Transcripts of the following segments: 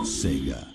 Sega.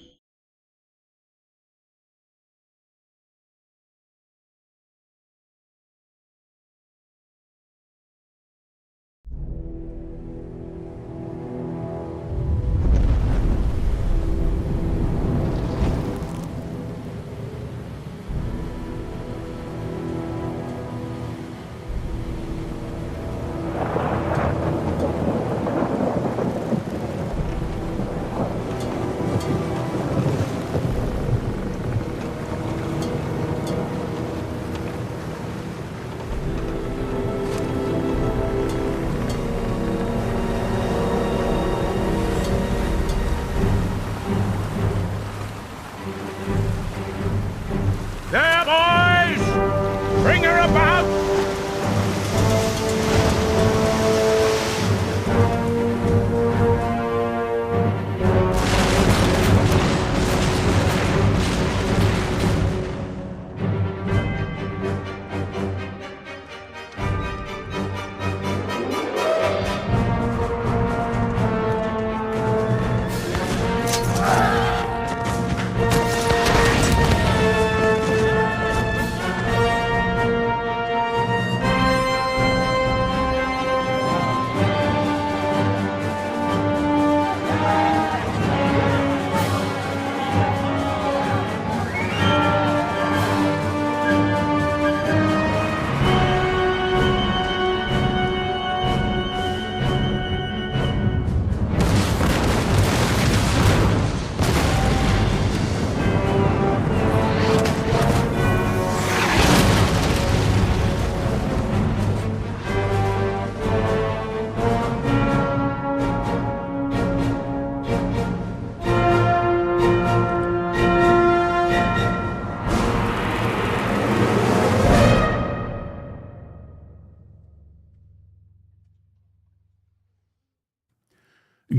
There, boys! Bring her about!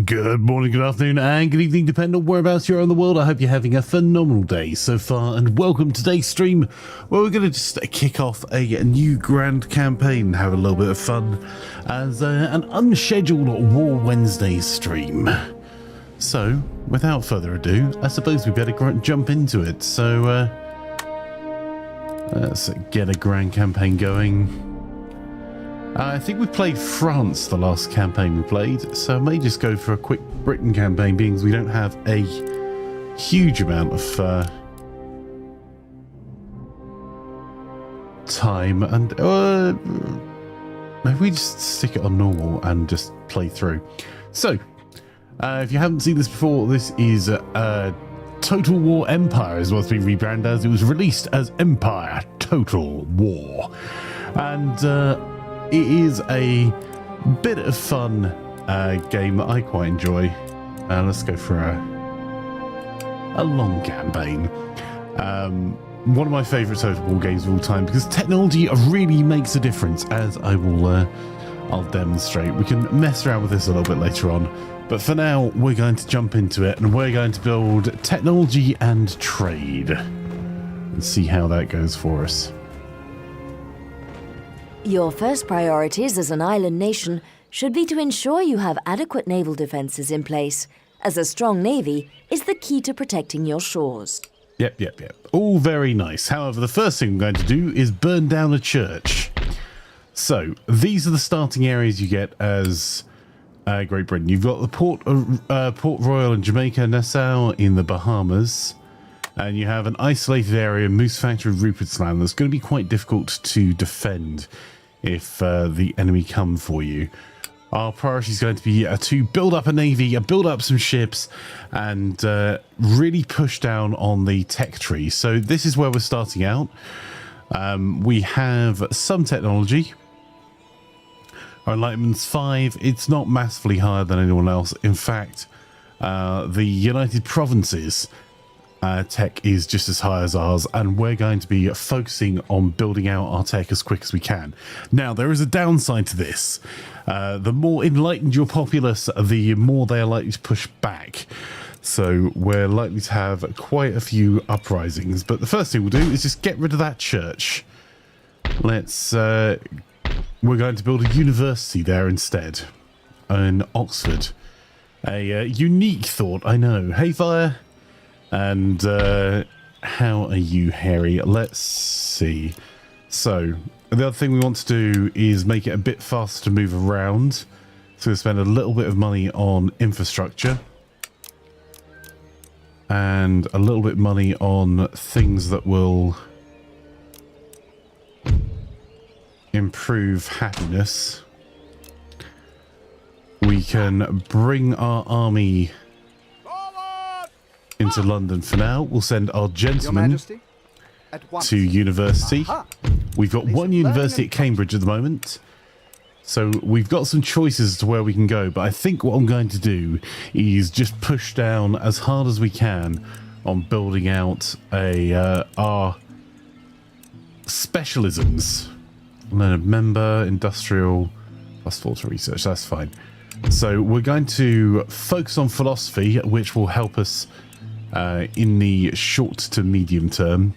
Good morning, good afternoon, and good evening, depending on whereabouts you're in the world. I hope you're having a phenomenal day so far, and welcome to today's stream, where we're going to just kick off a new grand campaign, have a little bit of fun, as an unscheduled War Wednesday stream. So, without further ado, I suppose we better jump into it. So, let's get a grand campaign going. I think we played France the last campaign we played, so I may just go for a quick Britain campaign, being as we don't have a huge amount of time, and maybe we just stick it on normal and just play through. So, if you haven't seen this before, this is Total War Empire is what's been rebranded as. It was released as Empire Total War, and it is a bit of fun game that I quite enjoy. Let's go for a long campaign. One of my favourite Total War games of all time, because technology really makes a difference, as I will I'll demonstrate. We can mess around with this a little bit later on, but for now we're going to jump into it, and we're going to build technology and trade and see how that goes for us. Your first priorities as an island nation should be to ensure you have adequate naval defences in place, as a strong navy is the key to protecting your shores. Yep. All very nice. However, the first thing I'm going to do is burn down a church. So, these are the starting areas you get as Great Britain. You've got the Port Royal in Jamaica, Nassau in the Bahamas, and you have an isolated area, Moose Factory, Rupert's Land, that's going to be quite difficult to defend if the enemy come for you. Our priority is going to be to build up a navy, build up some ships, and really push down on the tech tree. So this is where we're starting out. We have some technology. Our Enlightenment's 5. It's not massively higher than anyone else. In fact, the United Provinces tech is just as high as ours, and we're going to be focusing on building out our tech as quick as we can. Now, there is a downside to this. The more enlightened your populace, the more they are likely to push back. So we're likely to have quite a few uprisings. But the first thing we'll do is just get rid of that church. Let's we're going to build a university there instead, in Oxford. A unique thought, I know. Hey, Fire. And how are you, Harry? Let's see. So, the other thing we want to do is make it a bit faster to move around. So we'll spend a little bit of money on infrastructure. And a little bit of money on things that will improve happiness. We can bring our army into London for now. We'll send our gentlemen to university. We've got one university at Cambridge at the moment. So we've got some choices as to where we can go. But I think what I'm going to do is just push down as hard as we can on building out our specialisms. Learn a member, industrial, +4 to research. That's fine. So we're going to focus on philosophy, which will help us in the short to medium term.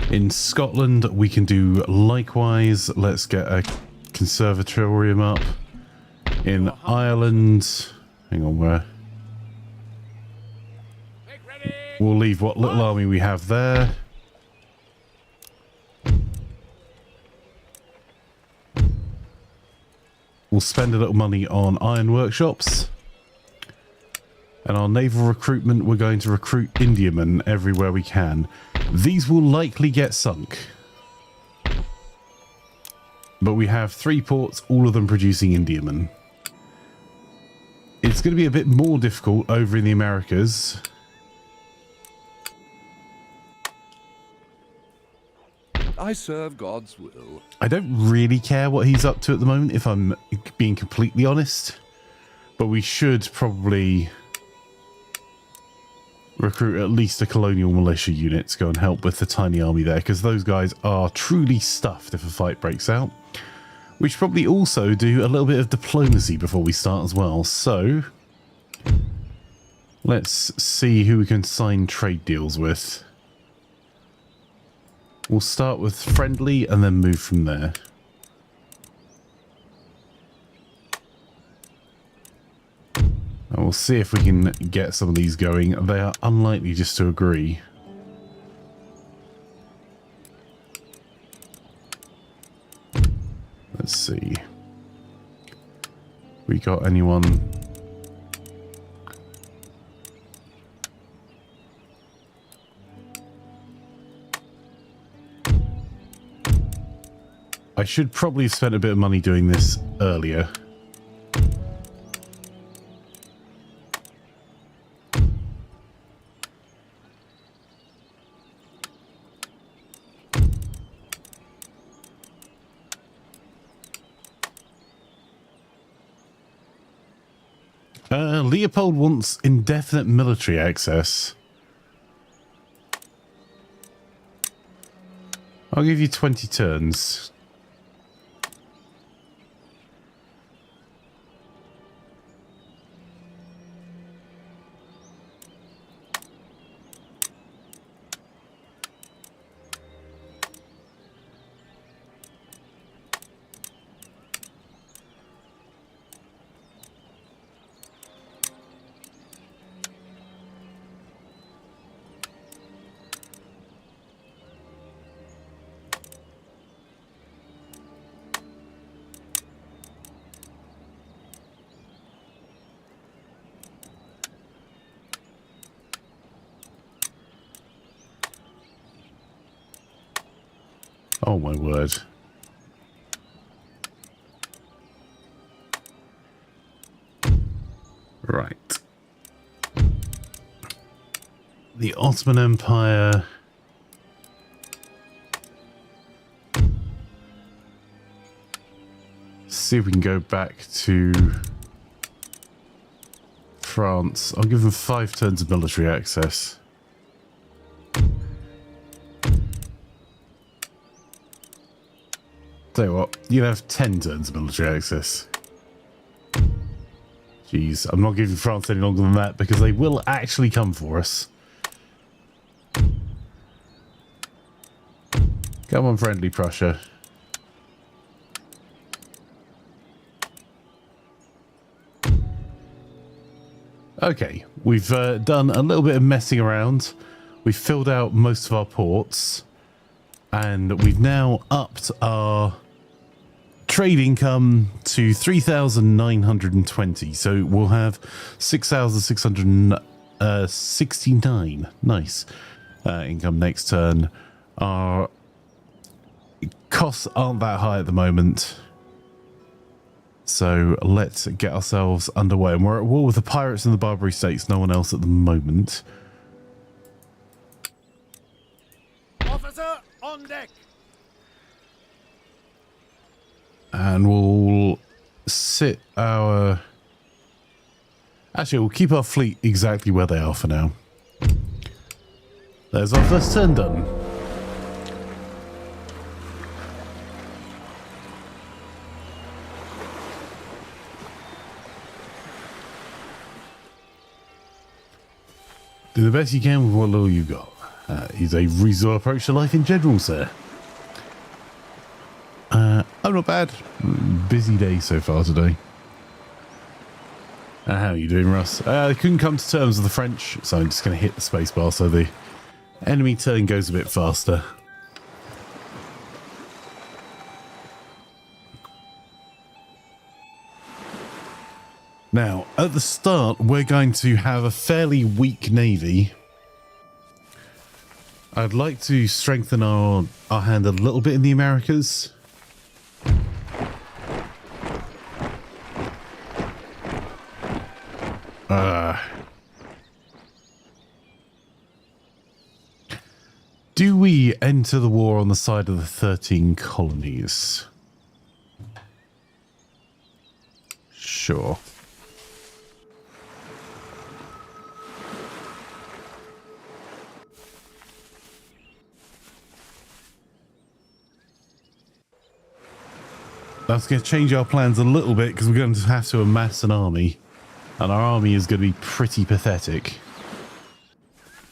In Scotland, we can do likewise. Let's get a conservatorium up. In Ireland, hang on, where? We'll leave what little army we have there. We'll spend a little money on iron workshops. And our naval recruitment, we're going to recruit Indiamen everywhere we can. These will likely get sunk. But we have 3 ports, all of them producing Indiamen. It's going to be a bit more difficult over in the Americas. I serve God's will. I don't really care what he's up to at the moment, if I'm being completely honest. But we should probably recruit at least a colonial militia unit to go and help with the tiny army there, because those guys are truly stuffed if a fight breaks out. We should probably also do a little bit of diplomacy before we start as well. So let's see who we can sign trade deals with. We'll start with friendly and then move from there. And we'll see if we can get some of these going. They are unlikely just to agree. Let's see. We got anyone? I should probably have spent a bit of money doing this earlier. Leopold wants indefinite military access. I'll give you 20 turns. Oh my word. Right. The Ottoman Empire. See if we can go back to France. I'll give them 5 turns of military access. Tell you what, you have 10 turns of military access. Jeez, I'm not giving France any longer than that because they will actually come for us. Come on, friendly Prussia. Okay, we've done a little bit of messing around. We've filled out most of our ports. And we've now upped our trade income to 3,920. So we'll have 6,669. Nice. Income next turn. Our costs aren't that high at the moment. So let's get ourselves underway. And we're at war with the pirates in the Barbary States. No one else at the moment. Officer on deck. And we'll sit our... Actually, we'll keep our fleet exactly where they are for now. There's our first turn done. Do the best you can with what little you got. Is a reasonable approach to life in general, sir. I'm not bad. Busy day so far today. How are you doing, Russ? I couldn't come to terms with the French, so I'm just going to hit the spacebar so the enemy turn goes a bit faster. Now, at the start, we're going to have a fairly weak navy. I'd like to strengthen our hand a little bit in the Americas. Do we enter the war on the side of the 13 colonies? Sure. That's going to change our plans a little bit because we're going to have to amass an army. And our army is going to be pretty pathetic.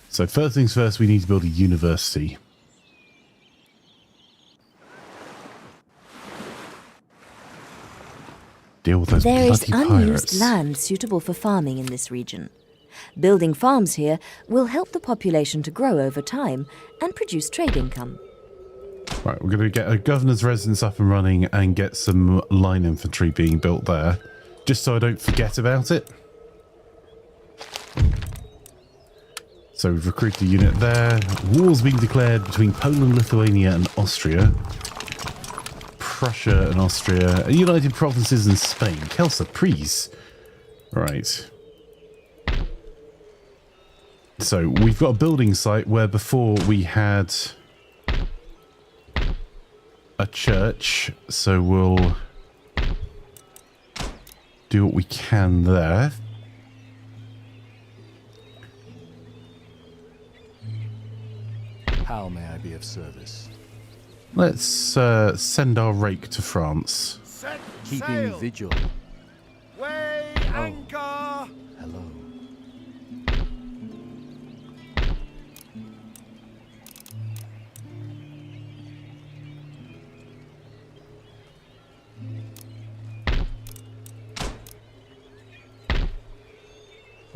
So first things first, we need to build a university. Deal with those There is bloody unused pirates. land suitable for farming in this region. Building farms here will help the population to grow over time and produce trade income. Right, we're going to get a governor's residence up and running and get some line infantry being built there, just so I don't forget about it. So we've recruited a unit there. War's been declared between Poland, Lithuania and Austria. Prussia and Austria. United Provinces and Spain. Quelle surprise. Right. So we've got a building site where before we had a church, so we'll do what we can there. How may I be of service? Let's send our rake to France. Set Keeping sail. vigil. Weigh anchor. Hello.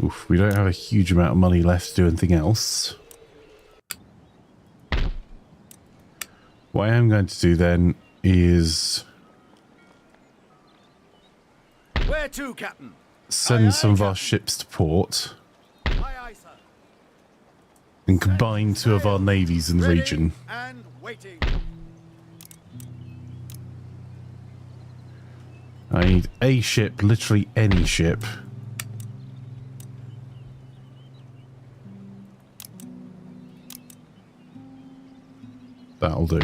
Oof, we don't have a huge amount of money left to do anything else. What I am going to do then is Where to, Captain? send some of our ships to port Aye, aye, sir. and combine two of our navies in the Ready region. and waiting. I need a ship, literally any ship. That'll do.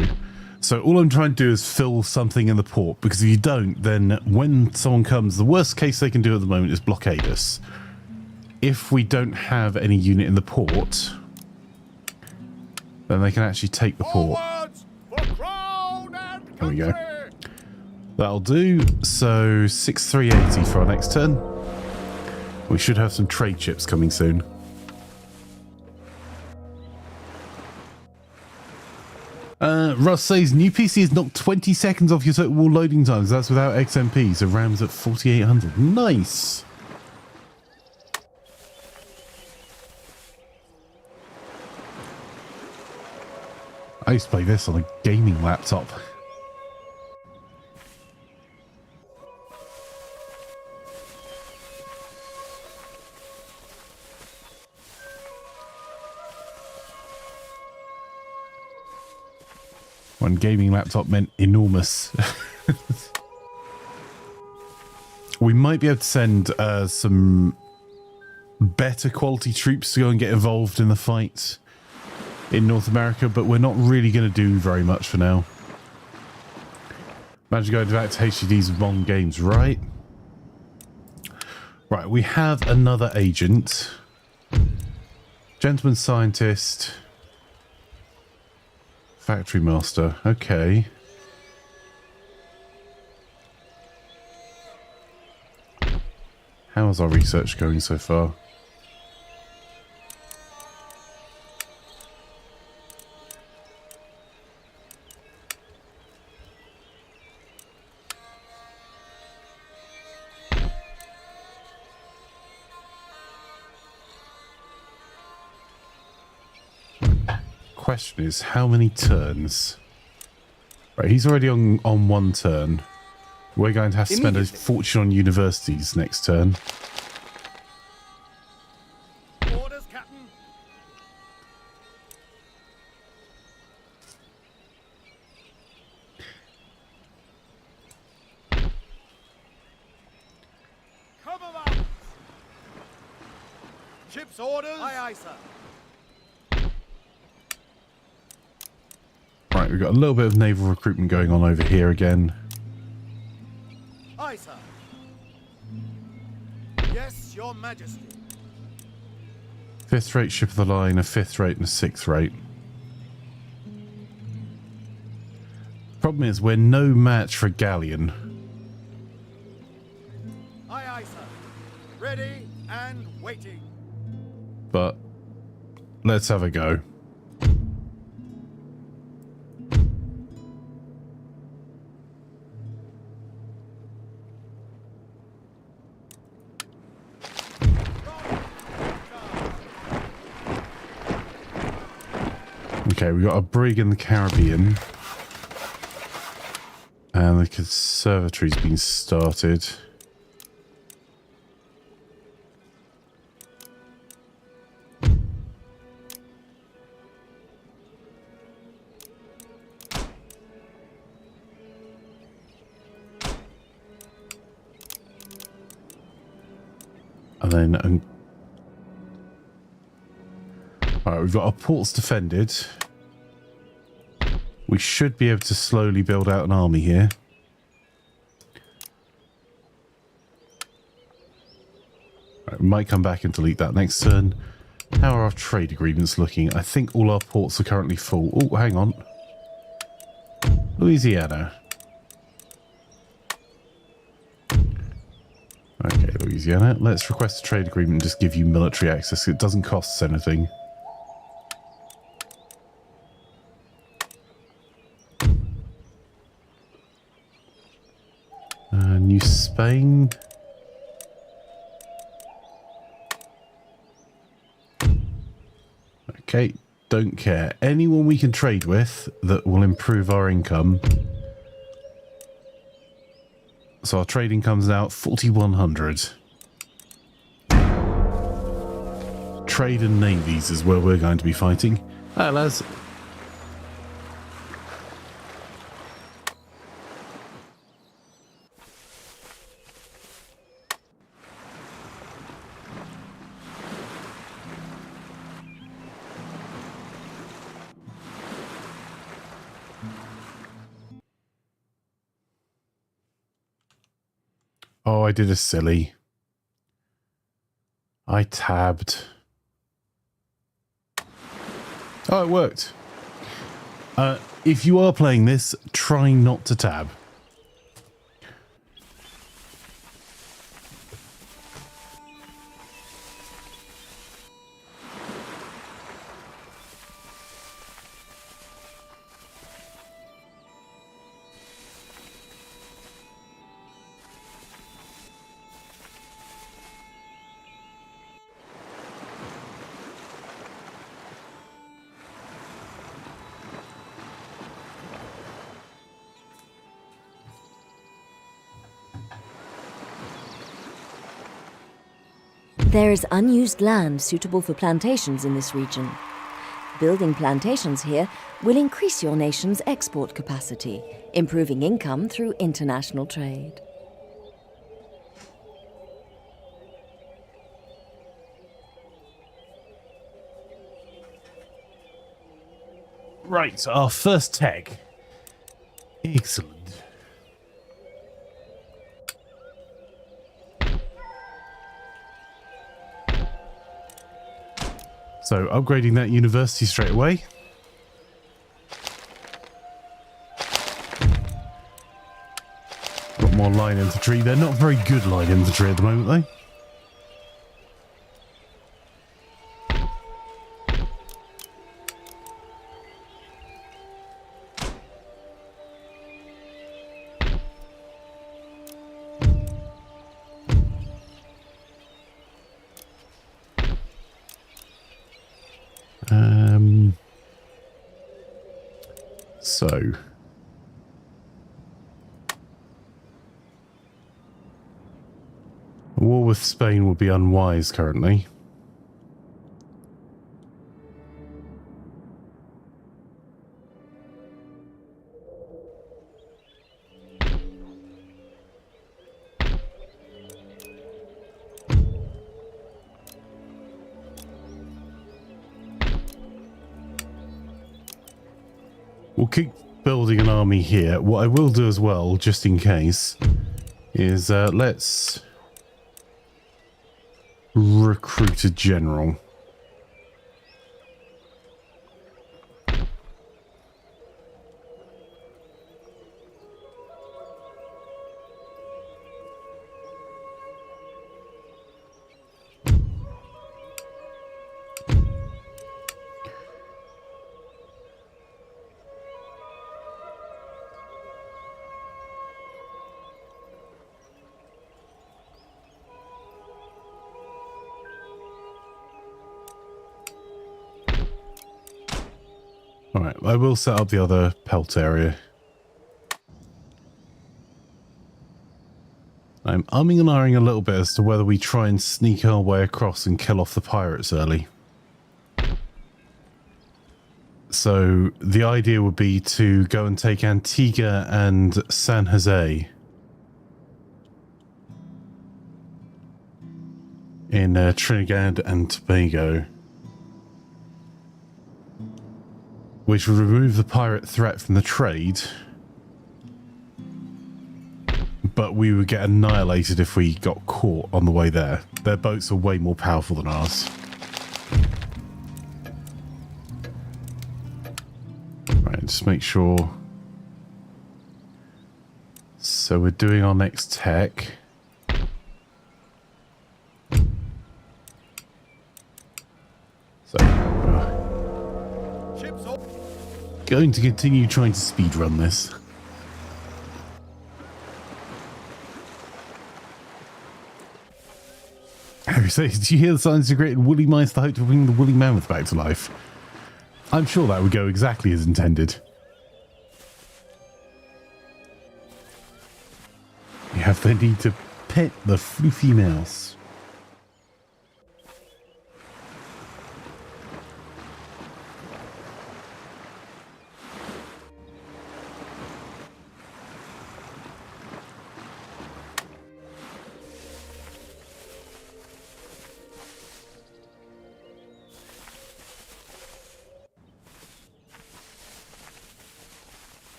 So all I'm trying to do is fill something in the port, because if you don't, then when someone comes, the worst case they can do at the moment is blockade us. If we don't have any unit in the port, then they can actually take the port. Forwards for crown and There we country. go. That'll do. So 6,380 for our next turn. We should have some trade ships coming soon. Russ says new PC has knocked 20 seconds off your total wall loading times. That's without XMP. So RAM's at 4800. Nice. I used to play this on a gaming laptop. When gaming laptop meant enormous. We might be able to send some better quality troops to go and get involved in the fight in North America, but we're not really going to do very much for now. Imagine going back to HDDs with modern games, right? Right, we have another agent. Gentleman scientist. Factory master, okay. How is our research going so far? Question is, how many turns? Right, he's already on one turn. We're going to have to spend a fortune on universities next turn. Orders, Captain. Cover up. Ship's orders. Aye, aye, sir. Right, we've got a little bit of naval recruitment going on over here again. Aye, sir. Yes, your majesty. 5th rate ship of the line, a 5th rate and a 6th rate. Problem is, we're no match for a galleon. Aye, aye, sir. Ready and waiting. But let's have a go. Okay, we got a brig in the Caribbean. And the conservatory's been started. And then... Alright, we've got our ports defended. We should be able to slowly build out an army here. Right, we might come back and delete that next turn. How are our trade agreements looking? I think all our ports are currently full. Oh, hang on. Louisiana. Okay, Louisiana. Let's request a trade agreement and just give you military access. It doesn't cost us anything. New Spain. Okay, don't care. Anyone we can trade with that will improve our income. So our trading comes out 4,100. Trade and navies is where we're going to be fighting. Hi, lads. Oh, I did a silly. I tabbed. Oh, it worked. If you are playing this, try not to tab. There is unused land suitable for plantations in this region. Building plantations here will increase your nation's export capacity, improving income through international trade. Right, our first tech. Excellent. So, upgrading that university straight away. Got more line infantry. They're not very good line infantry at the moment, though. So a war with Spain would be unwise currently. We'll keep building an army here. What I will do as well, just in case, is let's recruit a general. Alright, I will set up the other pelt area. I'm umming and ahhing a little bit as to whether we try and sneak our way across and kill off the pirates early. So the idea would be to go and take Antigua and San Jose in Trinidad and Tobago, which would remove the pirate threat from the trade, but we would get annihilated if we got caught on the way there. Their boats are way more powerful than ours. Right, just make sure. So we're doing our next tech. So going to continue trying to speedrun this. Harry says, did you hear the science created woolly mice the hope to bring the woolly mammoth back to life? I'm sure that would go exactly as intended. You have the need to pet the floofy mouse.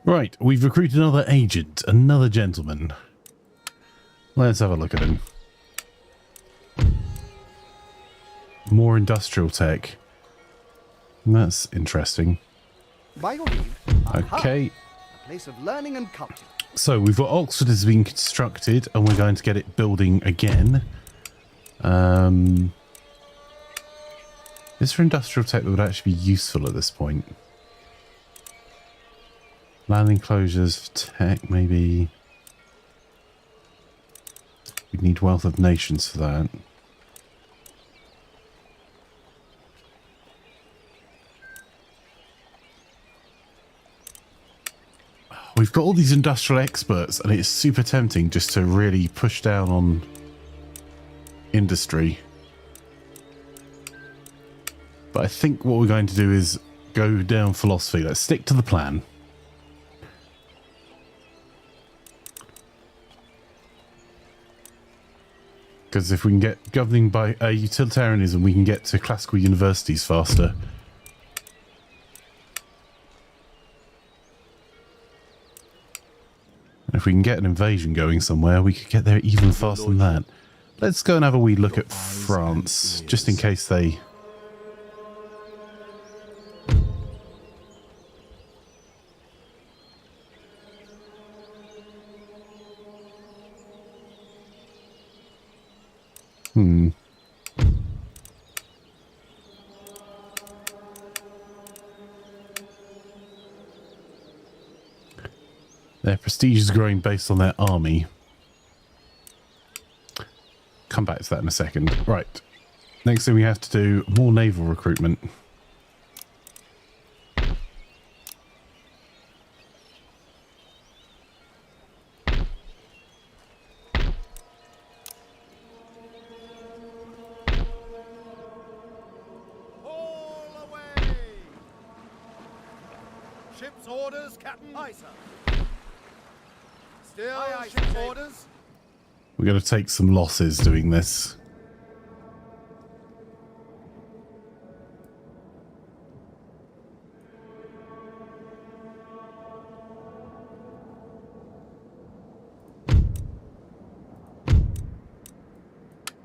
Right, we've recruited another agent, another gentleman. Let's have a look at him. More industrial tech. That's interesting. By your leave. Okay. A place of learning and culture. So we've got Oxford has been constructed, and we're going to get it building again. Is there industrial tech that would actually be useful at this point? Land enclosures, tech, maybe. We need wealth of nations for that. we've got all these industrial experts, and it's super tempting just to really push down on industry. But I think what we're going to do is go down philosophy. Let's stick to the plan. Because if we can get governing by utilitarianism, we can get to classical universities faster. And if we can get an invasion going somewhere, we could get there even faster than that. Let's go and have a wee look at France, just in case they... Their prestige is growing based on their army. Come back to that in a second. Right. Next thing we have to do, more naval recruitment. All away! Ship's orders, Captain. Aye, sir. Still, ship's orders. We're going to take some losses doing this.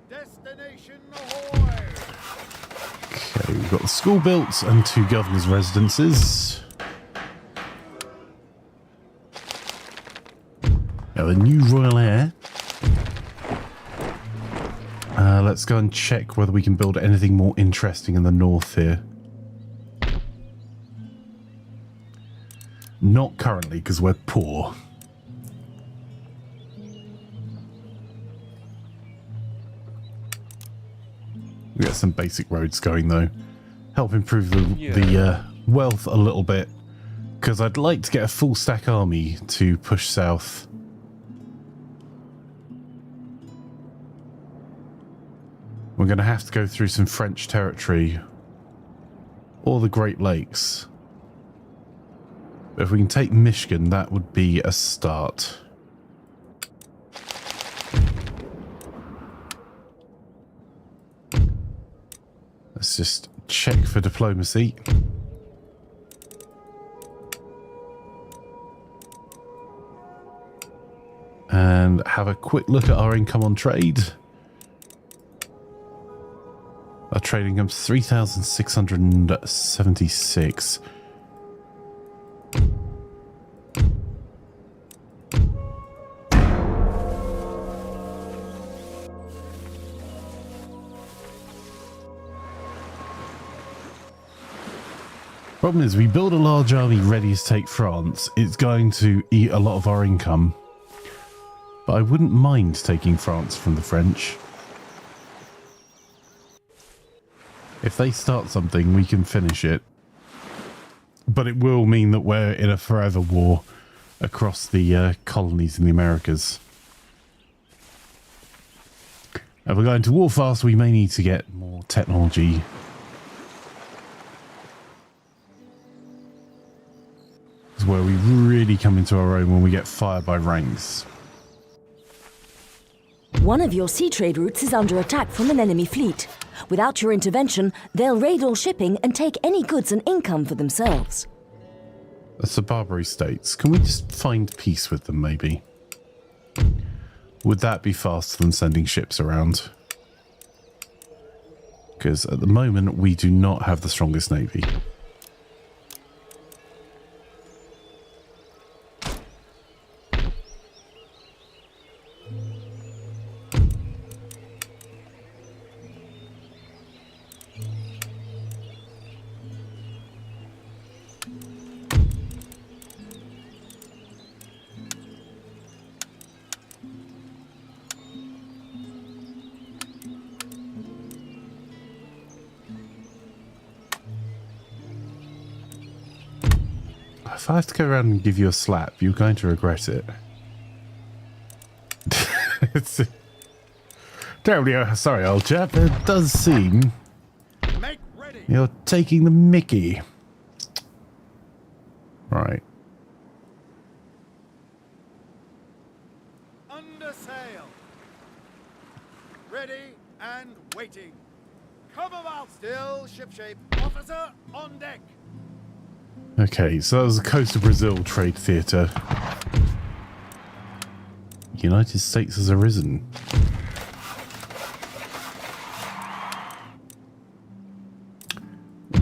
Destination ahoy! Okay, we've got the school built and 2 governor's residences. Now, the new royal heir. Let's go and check whether we can build anything more interesting in the north here. Not currently, because we're poor. We got some basic roads going, though. Help improve the wealth a little bit, because I'd like to get a full stack army to push south. We're going to have to go through some French territory or the Great Lakes. But if we can take Michigan, that would be a start. Let's just check for diplomacy. And have a quick look at our income on trade. Our trading income's 3,676. Problem is, we build a large army ready to take France. It's going to eat a lot of our income. But I wouldn't mind taking France from the French. If they start something, we can finish it. But it will mean that we're in a forever war across the colonies in the Americas. If we're going to war fast, we may need to get more technology. It's where we really come into our own when we get fired by ranks. One of your sea trade routes is under attack from an enemy fleet. Without your intervention, they'll raid all shipping and take any goods and income for themselves. That's the Barbary states. Can we just find peace with them, maybe? Would that be faster than sending ships around? Because at the moment, we do not have the strongest navy. If I have to go around and give you a slap, you're going to regret it. It's terribly sorry, old chap. It does seem Make ready. you're taking the mickey. Right. Under sail. Ready and waiting. Come about. Still shipshape. Officer on deck. Okay, so that was the Coast of Brazil Trade Theatre. United States has arisen.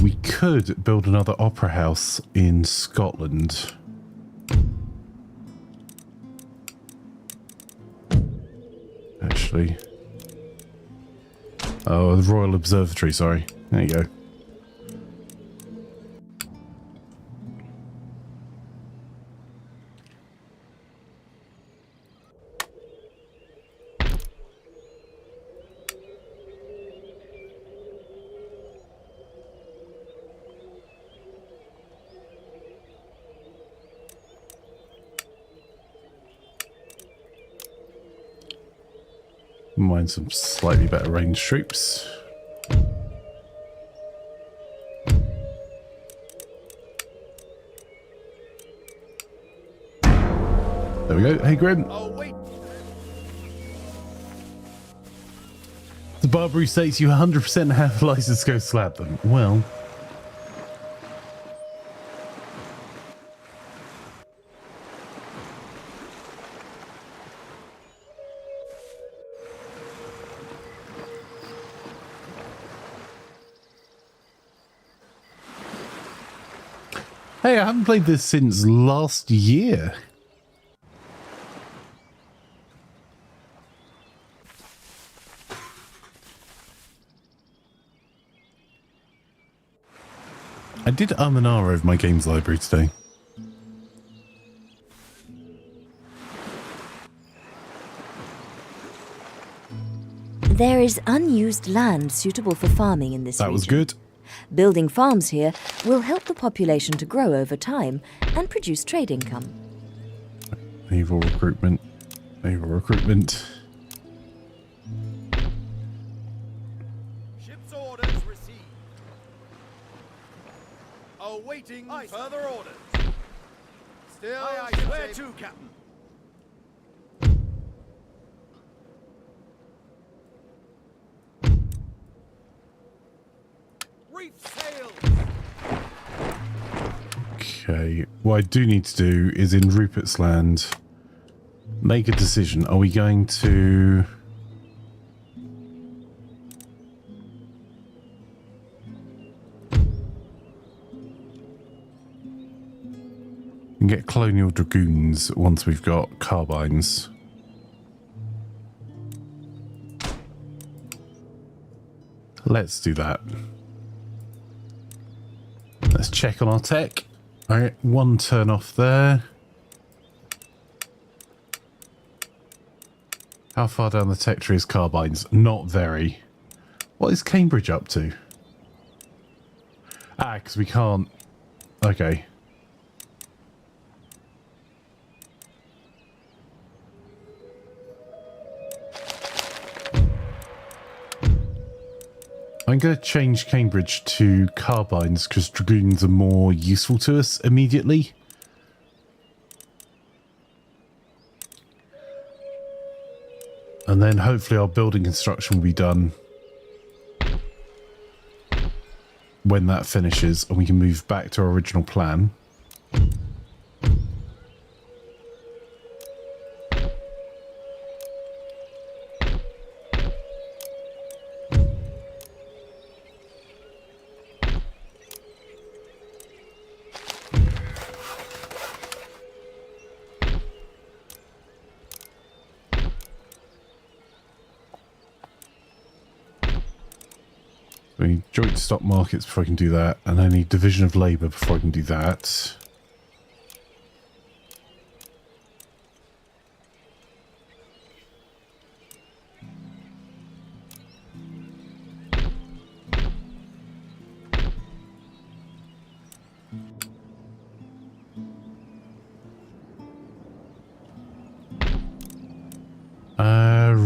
We could build another opera house in Scotland. Actually. Oh, the Royal Observatory, sorry. There you go. Mind some slightly better range troops. There we go. Hey, Grim. Oh, wait. The Barbary states you 100% have license to go slap them. Well. Hey, I haven't played this since last year. I did an hour over my games library today. There is unused land suitable for farming in this region. That was good. Building farms here will help the population to grow over time and produce trade income. Naval recruitment. Naval recruitment. Ship's orders received. Awaiting further orders. Still, where to, Captain? Reef sail. Okay. What I do need to do is in Rupert's Land make a decision. Are we going to... We can get colonial dragoons once we've got carbines. Let's do that. Let's check on our tech. Alright, one turn off there. How far down the tech tree is carbines? Not very. What is Cambridge up to? Ah, because we can't... Okay. I'm going to change Cambridge to carbines because dragoons are more useful to us immediately. And then hopefully our building construction will be done when that finishes and we can move back to our original plan. I need joint stock markets before I can do that, and I need division of labour before I can do that.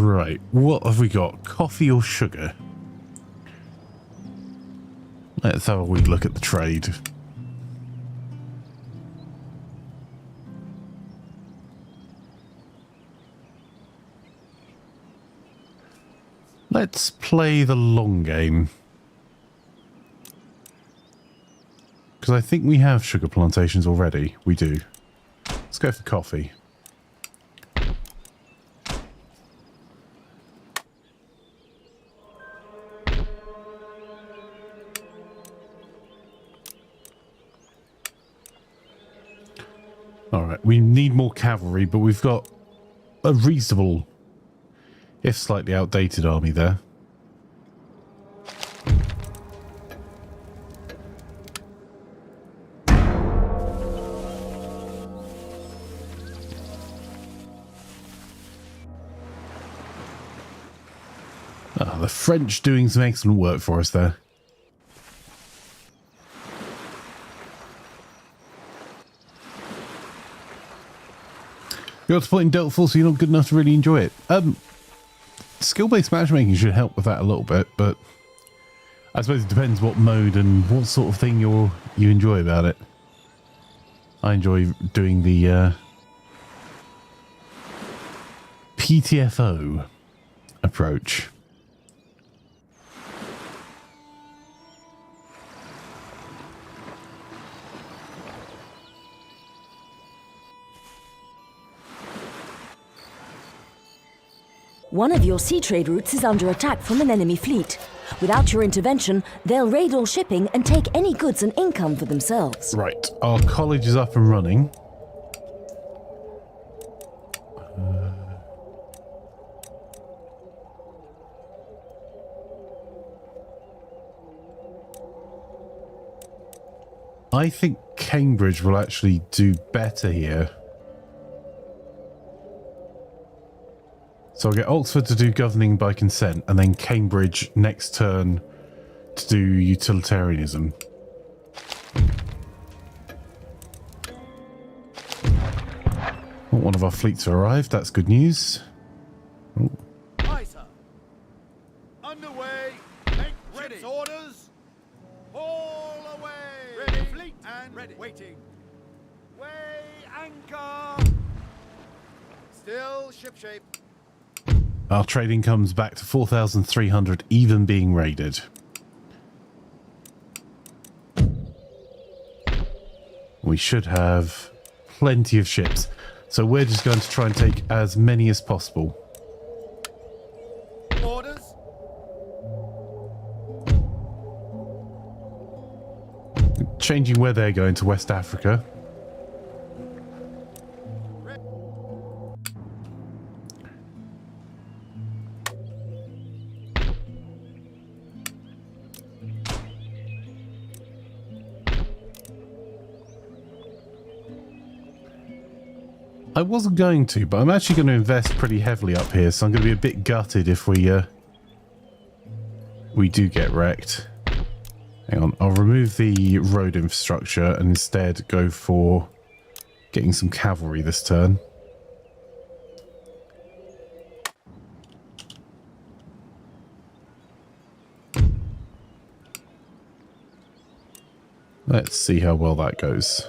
Right, what have we got? Coffee or sugar? Let's have a wee look at the trade. Let's play the long game. Because I think we have sugar plantations already. We do. Let's go for coffee. Alright, we need more cavalry, but we've got a reasonable, if slightly outdated army there. Ah, the French doing some excellent work for us there. You're at the point in Deltful, so you're not good enough to really enjoy it. Skill-based matchmaking should help with that a little bit, but I suppose it depends what mode and what sort of thing you enjoy about it. I enjoy doing the PTFO approach. One of your sea trade routes is under attack from an enemy fleet. Without your intervention, they'll raid all shipping and take any goods and income for themselves. Right, our college is up and running. I think Cambridge will actually do better here. So I'll get Oxford to do governing by consent, and then Cambridge next turn to do utilitarianism. Well, one of our fleets have arrived, that's good news. Oh. Aye, sir. Underway. Make ready. Ship's orders. Haul away. Ready. Fleet and ready. Waiting. Weigh anchor. Still shipshape. Our trading comes back to 4,300, even being raided. We should have plenty of ships, so we're just going to try and take as many as possible. Orders. Changing where they're going to West Africa. I wasn't going to, but I'm actually going to invest pretty heavily up here, so I'm going to be a bit gutted if we do get wrecked. Hang on, I'll remove the road infrastructure and instead go for getting some cavalry this turn. Let's see how well that goes.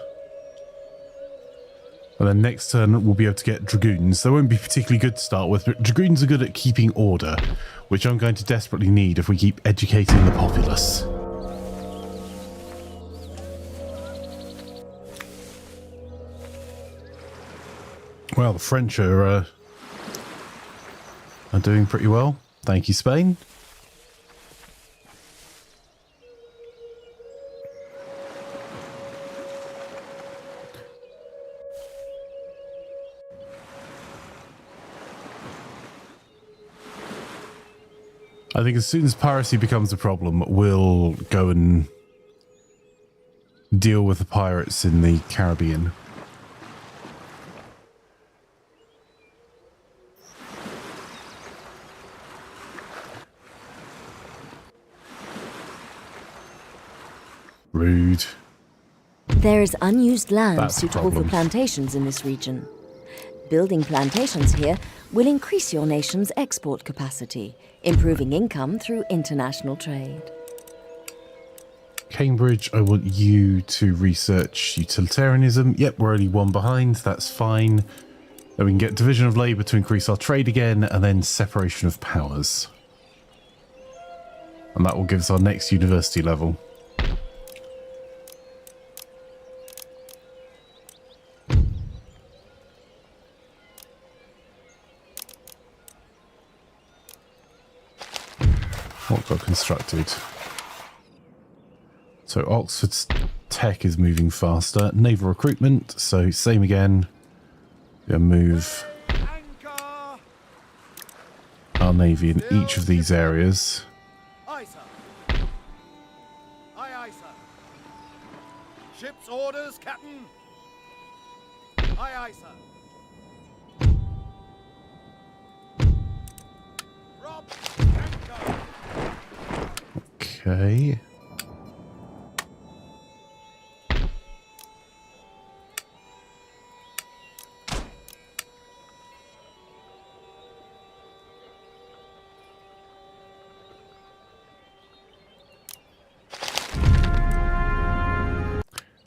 And then next turn we'll be able to get dragoons. They won't be particularly good to start with, but dragoons are good at keeping order, which I'm going to desperately need if we keep educating the populace. Well, the French are doing pretty well. Thank you, Spain. I think as soon as piracy becomes a problem, we'll go and deal with the pirates in the Caribbean. Rude. There is unused land That's the suitable for problem. plantations in this region. Building plantations here will increase your nation's export capacity, improving income through international trade. Cambridge, I want you to research utilitarianism. Yep, we're only one behind. That's fine. Then we can get division of labour to increase our trade again, and then separation of powers. And that will give us our next university level. What got constructed? So Oxford's tech is moving faster. Naval recruitment, so same again. We're going to move Anchor! our navy in each of these areas. Aye, sir. Aye, aye, sir. Ship's orders, Captain. Aye, aye, sir. Drop anchor. Okay.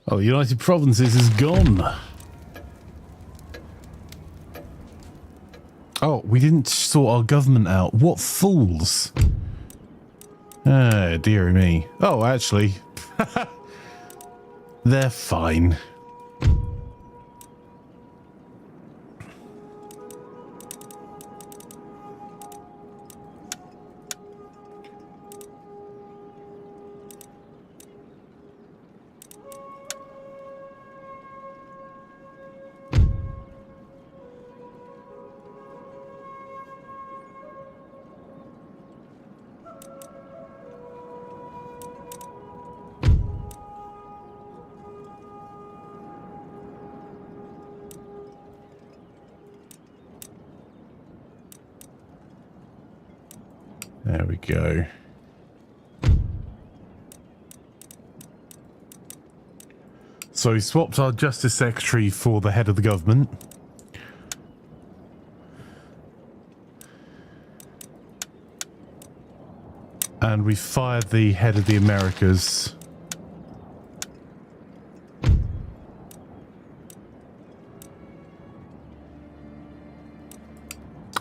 Oh, the United Provinces is gone. Oh, we didn't sort our government out. What fools. Ah, dearie me. Oh, actually, they're fine. There we go. So we swapped our Justice Secretary for the head of the government. And we fired the head of the Americas.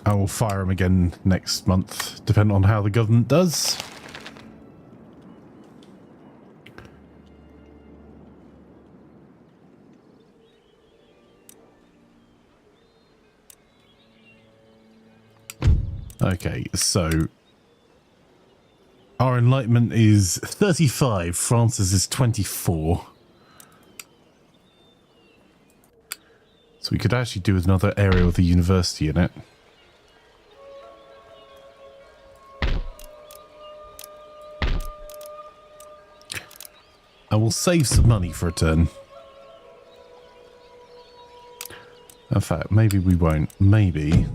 I will fire him again next month, depending on how the government does. Okay, so our Enlightenment is 35, France's is 24. So we could actually do with another area with a university in it. I will save some money for a turn. In fact, maybe we won't. Maybe.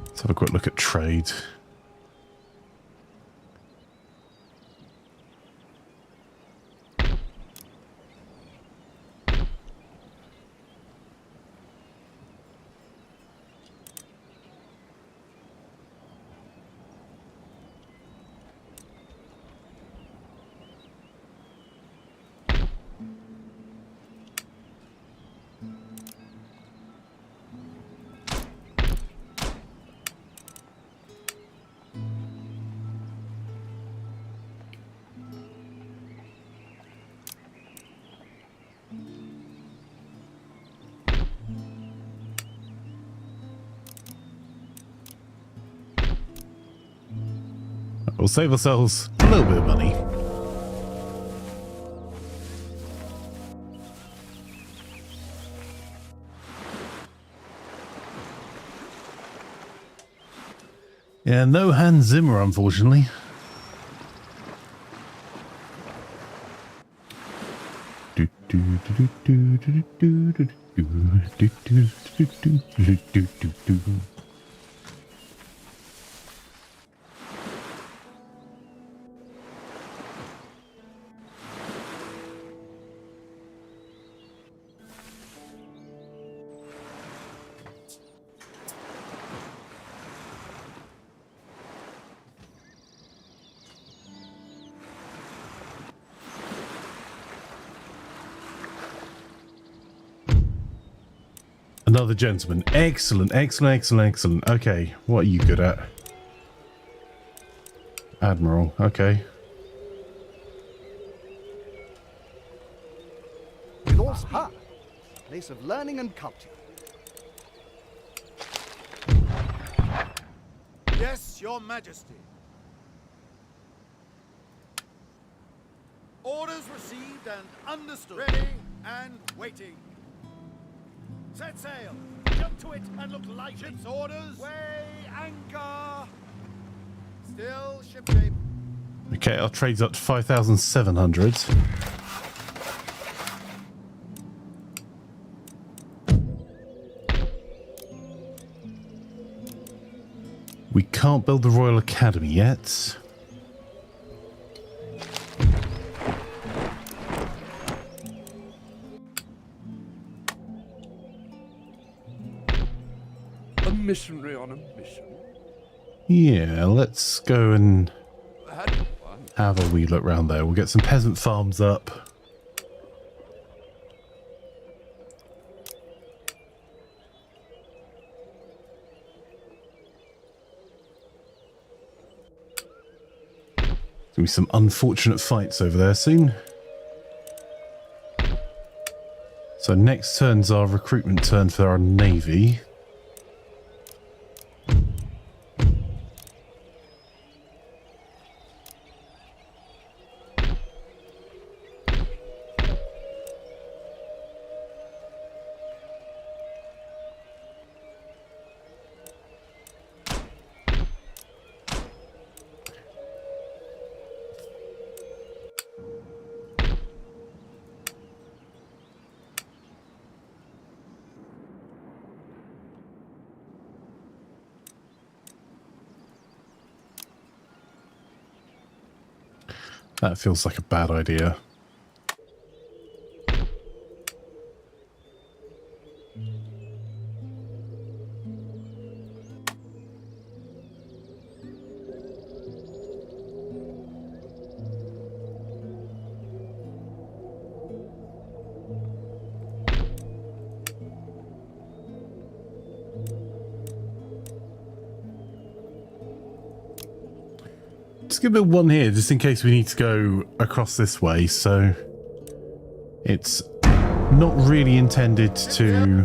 Let's have a quick look at trade. We'll save ourselves a little bit of money. Yeah, no Hans Zimmer, unfortunately. Another gentleman. Excellent, excellent, excellent, excellent. Okay, what are you good at? Admiral, okay. With all speed, a place of learning and culture. Yes, Your Majesty. Orders received and understood. Ready and waiting. Set sail. Jump to it and look lively. Ship's orders. Weigh anchor. Still ship shape. Okay, our trade's up to 5,700. We can't build the Royal Academy yet. A missionary on a mission. Yeah, let's go and Had one. have a wee look round there. We'll get some peasant farms up. There'll be some unfortunate fights over there soon. So next turn's our recruitment turn for our navy. That feels like a bad idea. Just give it one here, just in case we need to go across this way. So it's not really intended to...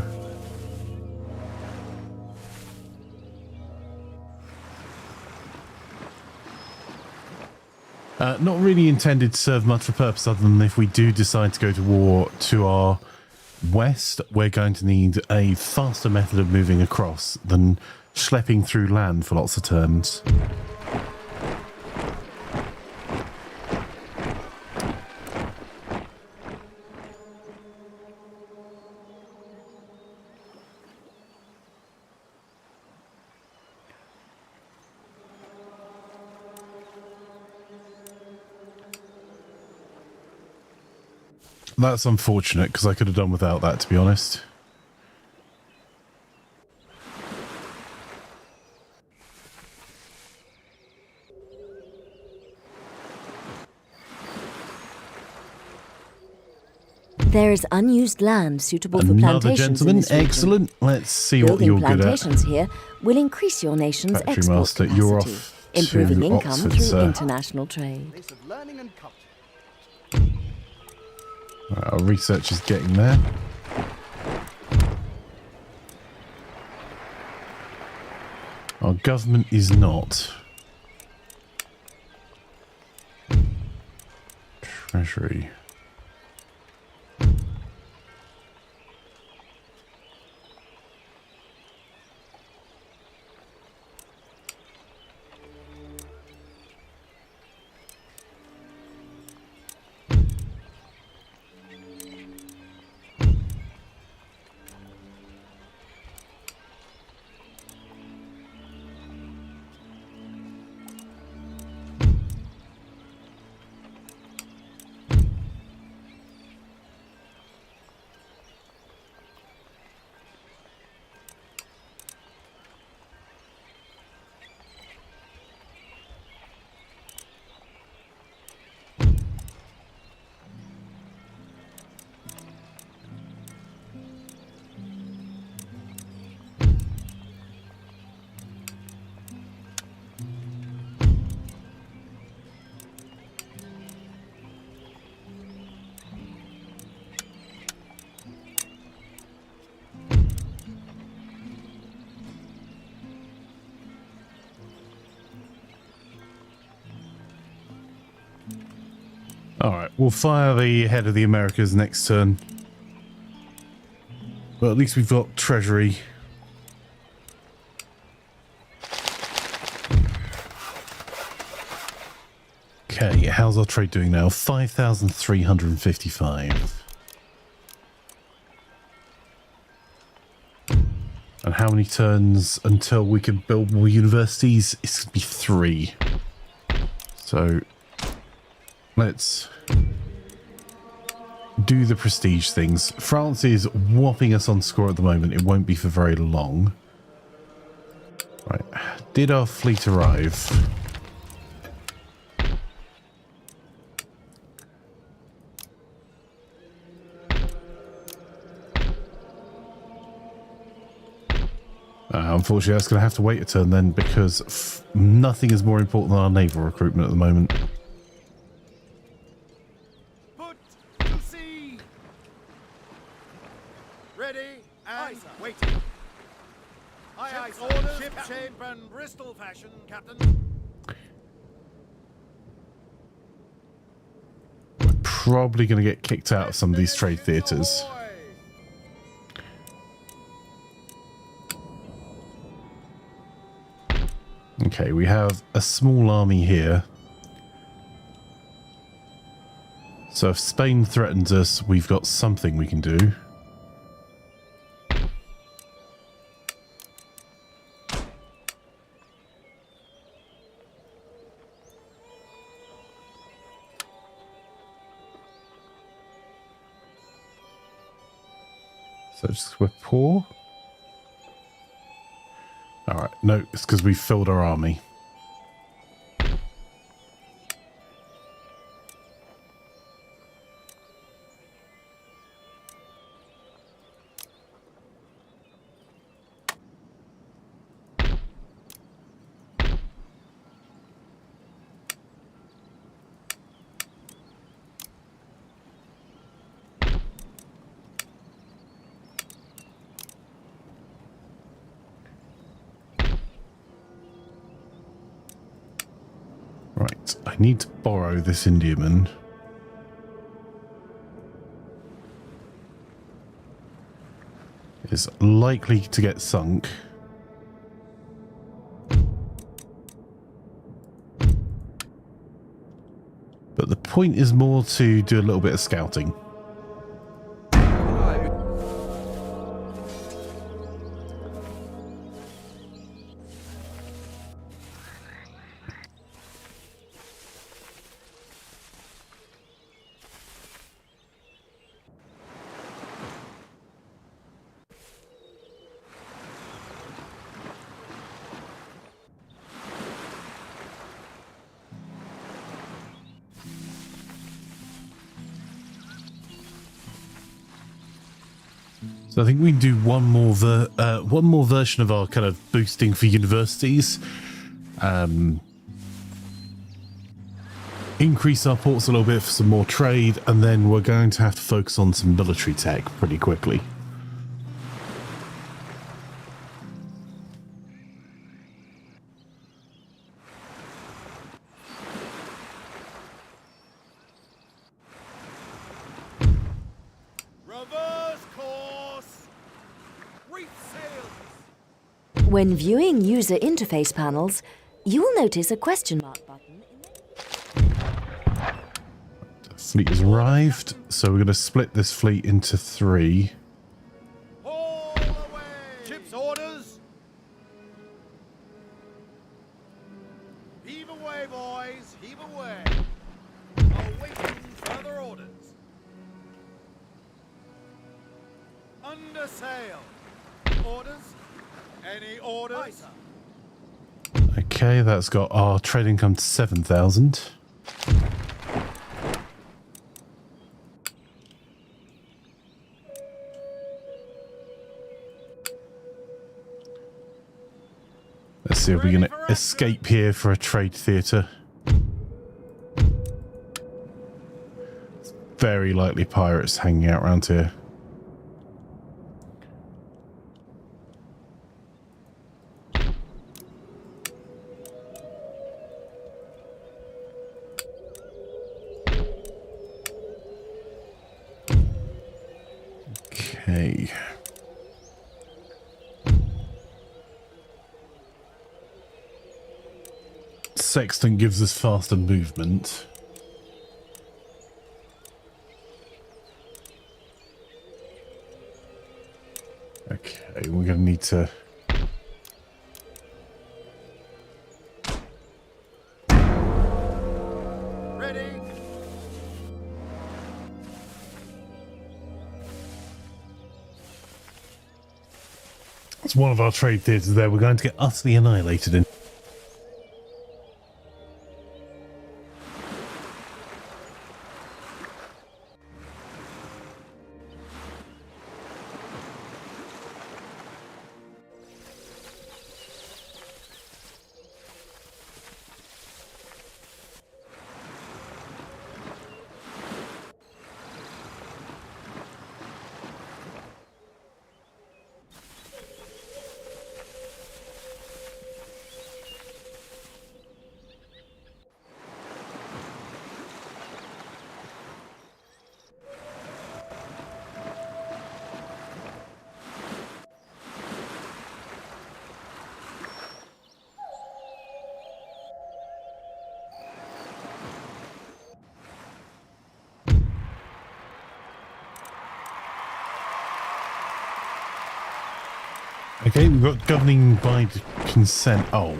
not really intended to serve much of a purpose other than if we do decide to go to war to our west, we're going to need a faster method of moving across than schlepping through land for lots of turns. That's unfortunate, because I could have done without that, to be honest. There is unused land suitable for Another plantations gentleman, in this region. excellent. Let's see what Building you're good at. plantations here will increase your nation's Factory export master, capacity, you're off to improving income Oxford, through sir. international trade. Place of learning and culture. Right, our research is getting there. Our government is not. Treasury. Alright, we'll fire the head of the Americas next turn. But at least we've got treasury. Okay, how's our trade doing now? 5,355. And how many turns until we can build more universities? It's going to be 3. So let's do the prestige things. France is whopping us on score at the moment. It won't be for very long. Right. Did our fleet arrive? Unfortunately, that's going to have to wait a turn then, because nothing is more important than our naval recruitment at the moment. Put to sea. Ready and waiting. Aye, aye, orders, ship shape and Bristol fashion, Captain. We're probably going to get kicked out of some of these trade theatres. Okay, we have a small army here. So if Spain threatens us, we've got something we can do. So just we're poor. Alright, no, it's because we filled our army. Right, I need to borrow this Indiaman. It's likely to get sunk. But the point is more to do a little bit of scouting. So I think we can do one more version of our kind of boosting for universities. Increase our ports a little bit for some more trade, and then we're going to have to focus on some military tech pretty quickly. When viewing user interface panels, you will notice a question mark button. The fleet has arrived, so we're going to split this fleet into 3. All away! Ship's orders. Heave away, boys. Heave away. Awaiting further orders. Under sail. Orders. Any orders? Okay, that's got our trade income to 7,000. Let's see if we're going to escape here for a trade theatre. It's very likely pirates hanging out around here. Okay. Sextant gives us faster movement. Okay, we're going to need to... Ready? It's one of our trade theatres there. We're going to get utterly annihilated in. Okay, we've got governing by consent. Oh.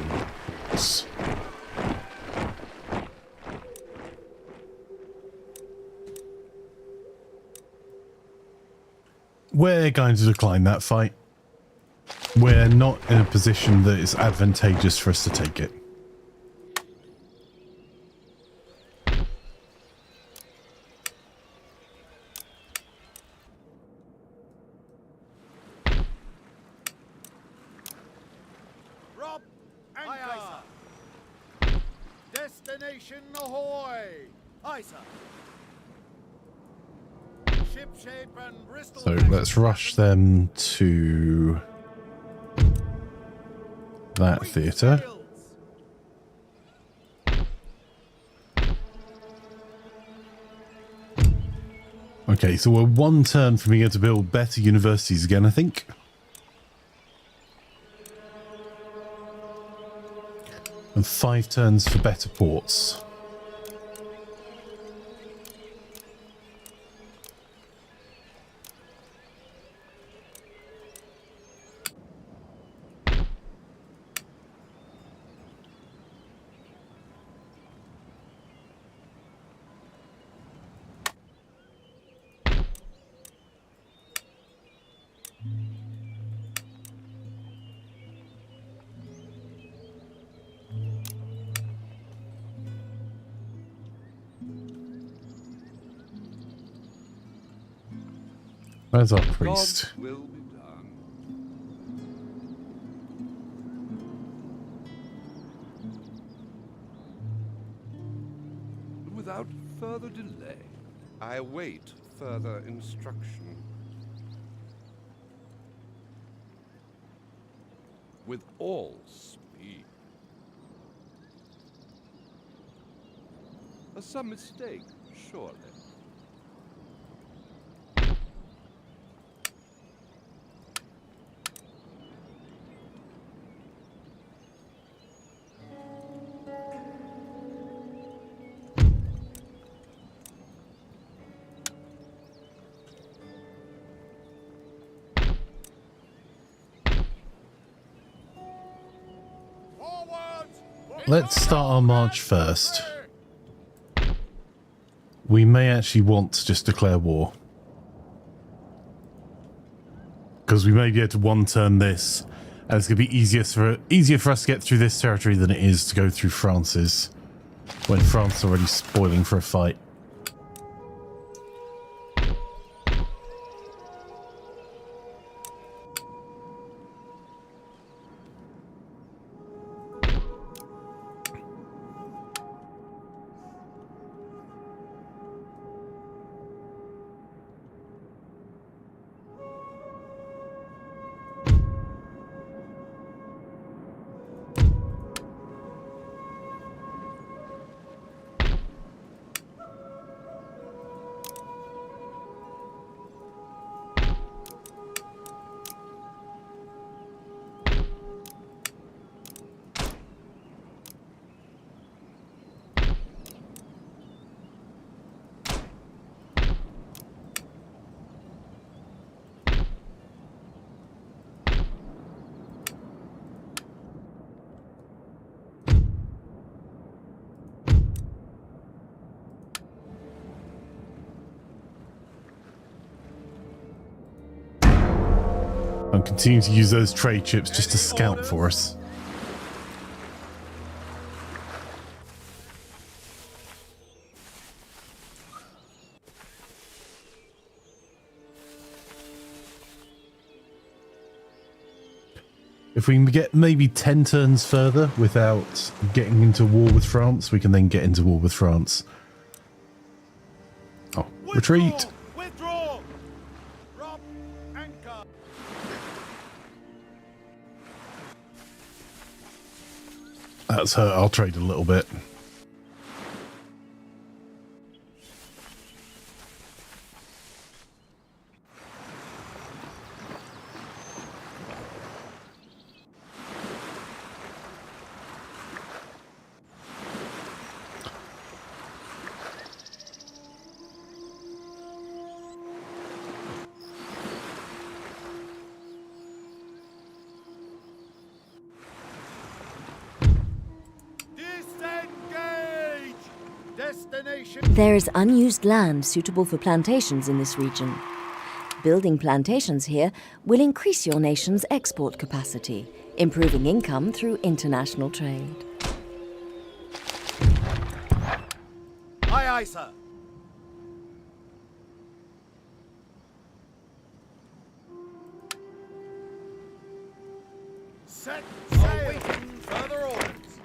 We're going to decline that fight. We're not in a position that is advantageous for us to take it. Rob anchor. Destination ahoy. Aye, sir. Ship shape and Bristol. So let's rush them to that theatre. Okay, so we're one turn from being able to build better universities again, I think. And 5 turns for better ports. Where's our priest? God's will be done. But without further delay, I await further instruction. With all speed. Some mistake, surely. Let's start our march first. We may actually want to just declare war. Because we may be able to one turn this, and it's going to be easier for us to get through this territory than it is to go through France's, when France is already spoiling for a fight. continue to use those trade ships just to scout for us. If we can get maybe 10 turns further without getting into war with France, we can then get into war with France. Oh, retreat! Withdraw! Drop anchor! That's hurt our trade a little bit. Disengage! Destination. There is unused land suitable for plantations in this region. Building plantations here will increase your nation's export capacity, improving income through international trade. Aye, aye, sir. Set sail. Awaiting further orders.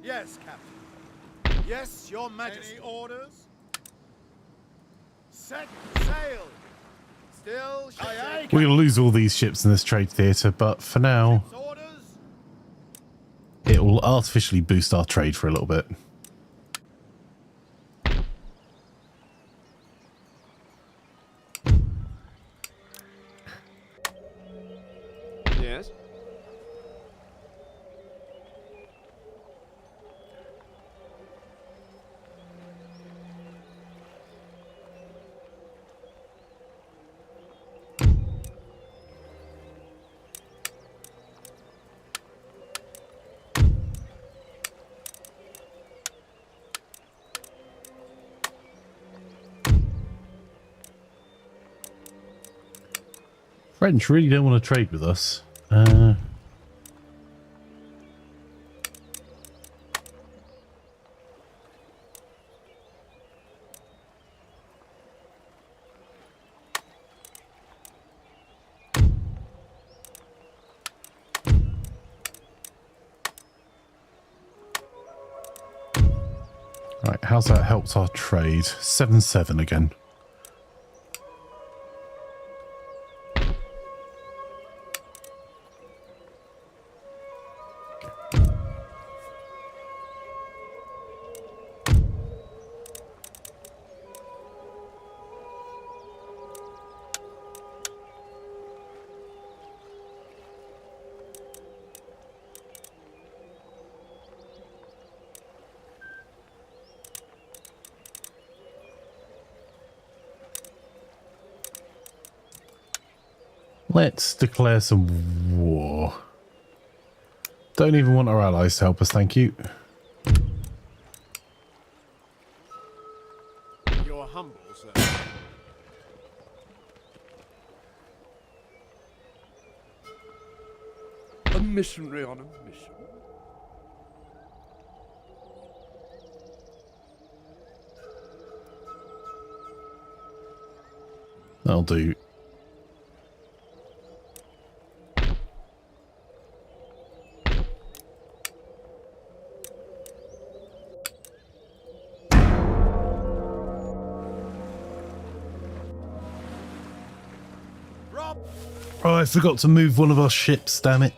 Yes, Captain. Yes, Your Majesty. Any orders? Set sail. Still. Aye, aye. We'll lose all these ships in this trade theatre, but for now, Orders. it will artificially boost our trade for a little bit. Yes. French really don't want to trade with us. Right, how's that helped our trade? 7-7 again. Let's declare some war. Don't even want our allies to help us, thank you. You're humble, sir. A missionary on a mission. That'll do. Oh, I forgot to move one of our ships, damn it.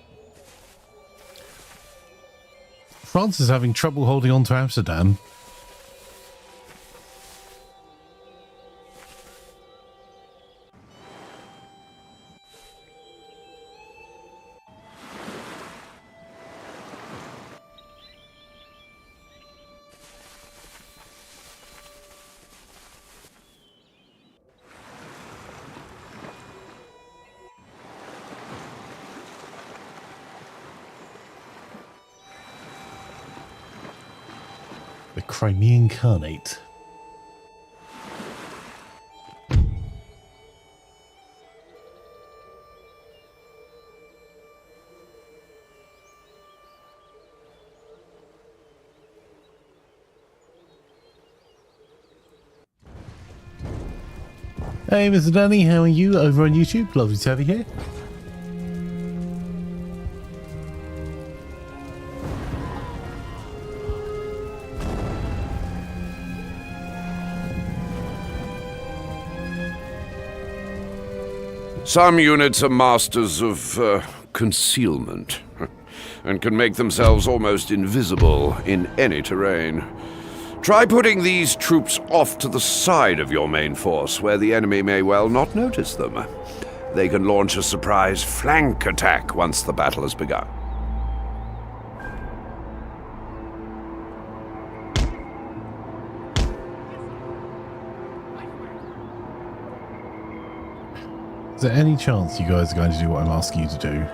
France is having trouble holding on to Amsterdam. The Crimean Khanate. Hey, Mr. Danny, how are you over on YouTube? Lovely to have you here. Some units are masters of concealment and can make themselves almost invisible in any terrain. Try putting these troops off to the side of your main force, where the enemy may well not notice them. They can launch a surprise flank attack once the battle has begun. Is there any chance you guys are going to do what I'm asking you to do?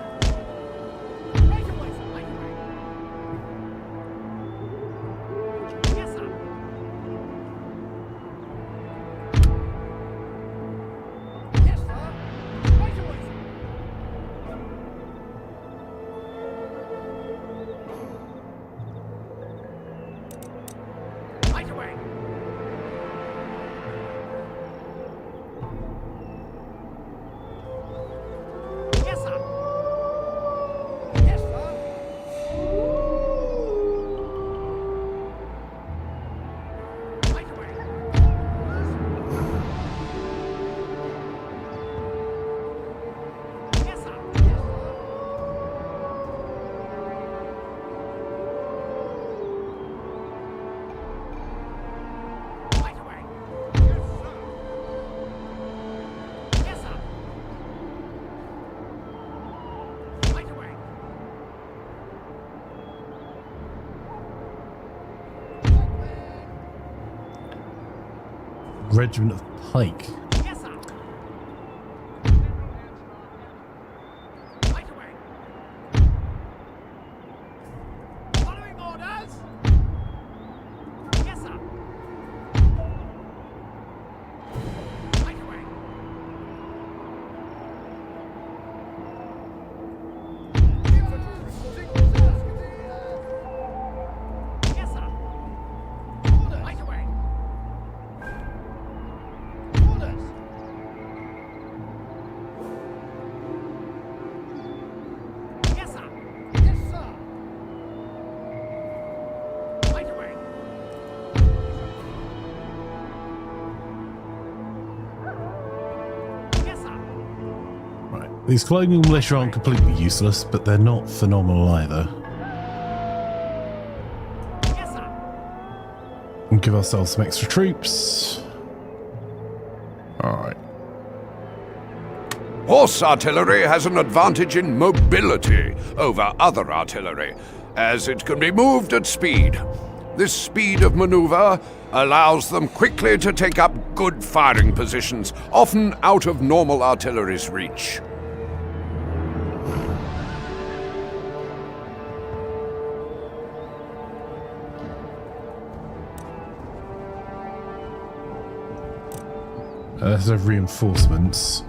Regiment of Pike. Yes, sir. Right away. Following orders. Yes, sir. Right away. Yes, sir. Orders. Right away. Orders. Yes, sir. Yes, sir. Right away. Yes, sir. Right. These colonial militia aren't completely useless, but they're not phenomenal either. Yes, sir. And give ourselves some extra troops. Alright. Horse artillery has an advantage in mobility over other artillery, as it can be moved at speed. This speed of maneuver allows them quickly to take up good firing positions, often out of normal artillery's reach. Let's have reinforcements.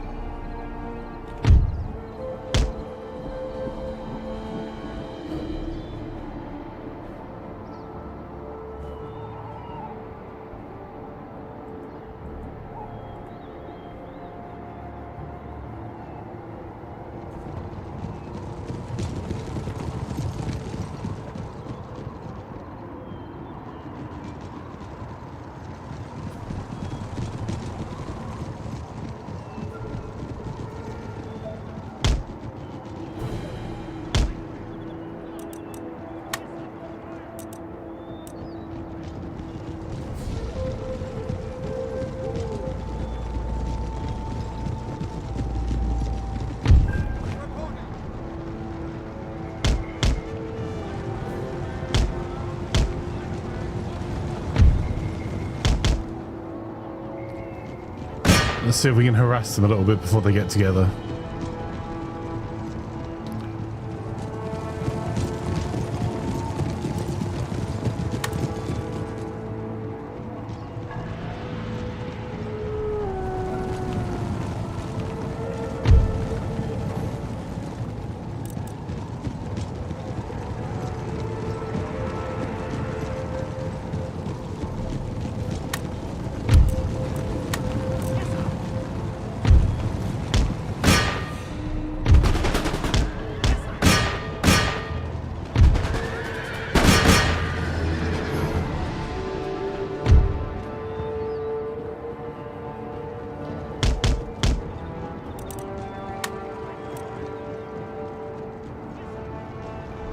Let's see if we can harass them a little bit before they get together.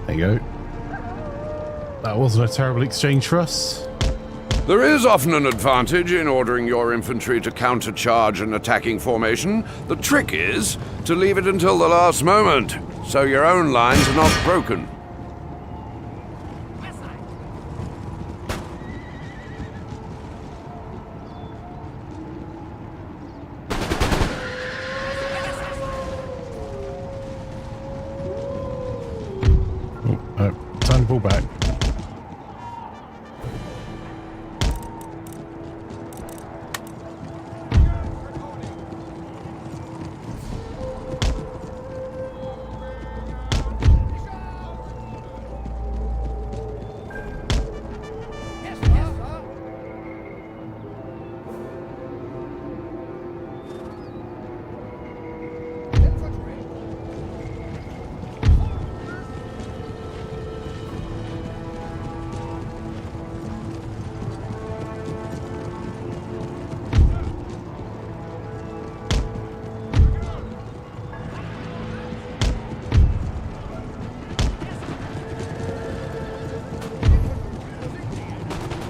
There you go. That wasn't a terrible exchange for us. There is often an advantage in ordering your infantry to countercharge an attacking formation. The trick is to leave it until the last moment, so your own lines are not broken. Time to pull back.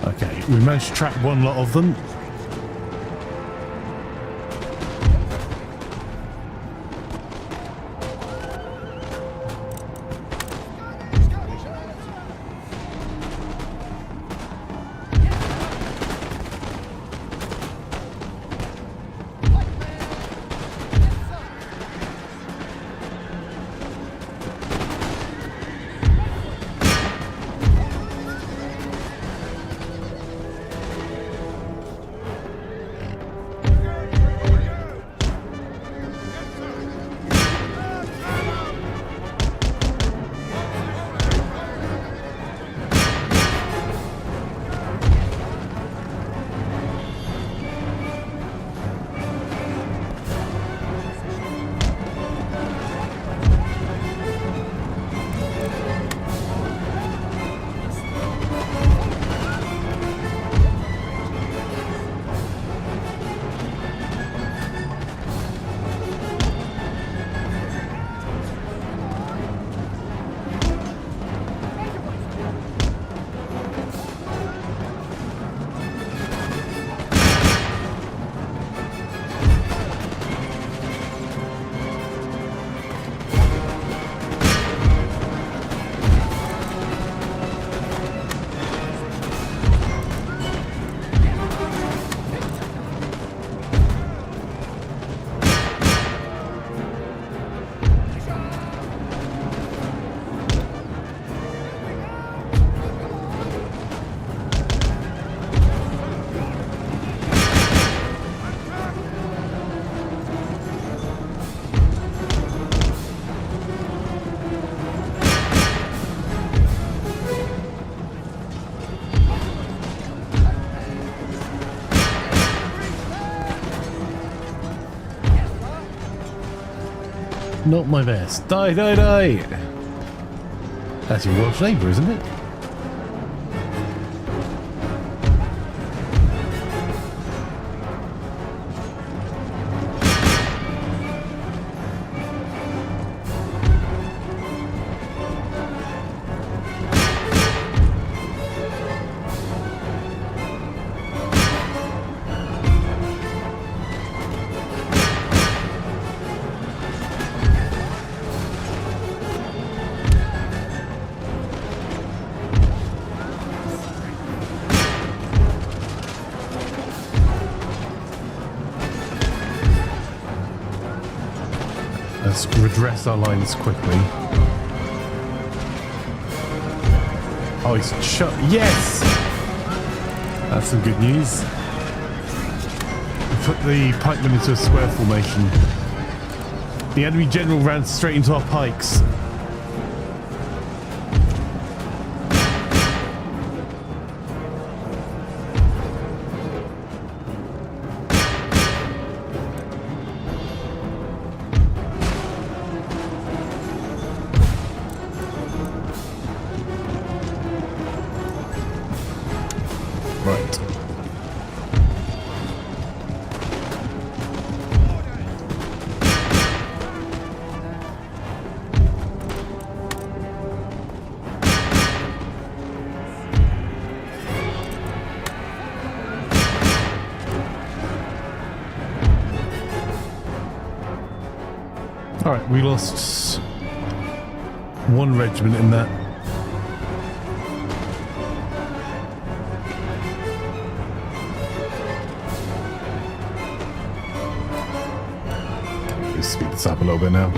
Okay, we managed to trap one lot of them. Not my best. Die, die, die! That's your Welsh neighbour, isn't it? Let's redress our lines quickly. Oh, he's shut. Yes! That's some good news. Put the pikemen into a square formation. The enemy general ran straight into our pikes. Right. Alright, we lost one regiment in that. Let's speed this up a little bit now.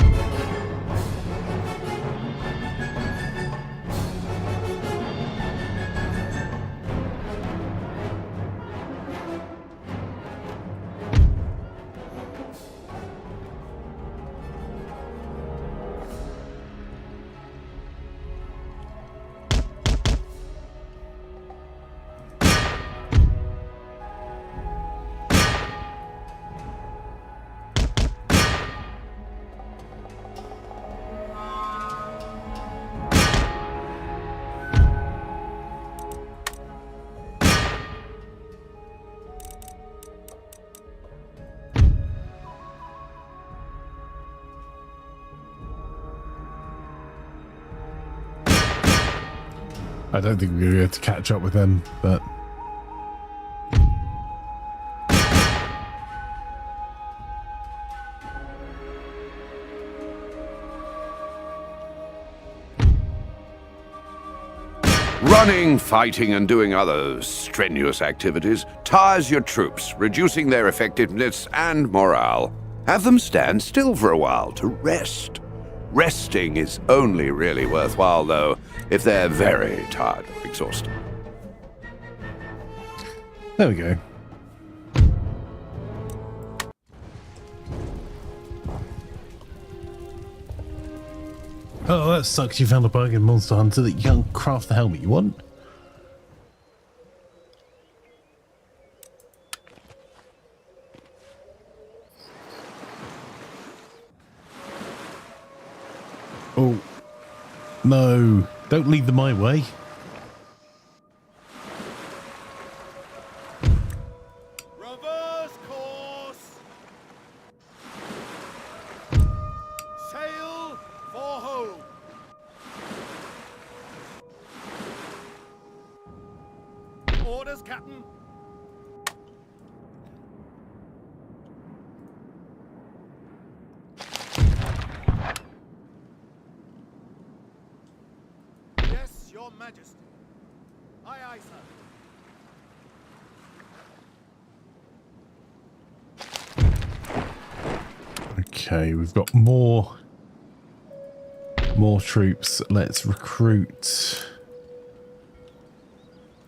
I don't think we're going to be able to catch up with them, but... Running, fighting, and doing other strenuous activities tires your troops, reducing their effectiveness and morale. Have them stand still for a while to rest. Resting is only really worthwhile, though, if they're very tired or exhausted. There we go. Oh, that sucks. You found a bug in Monster Hunter that you can't craft the helmet you want. Oh, no. Don't lead them my way. Reverse course. Sail for home. Orders, Captain. Yes, Your Majesty. Aye, aye, sir. Okay, we've got more troops. Let's recruit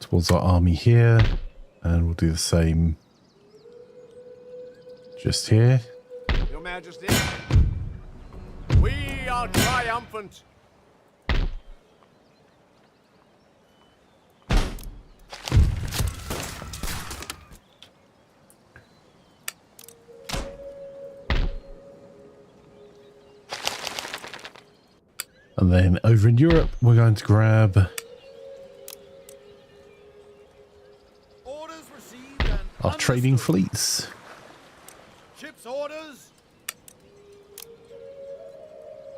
towards our army here, and we'll do the same just here. Your Majesty, we are triumphant. And then over in Europe, we're going to grab Orders received and our trading understood. fleets. Ship's orders.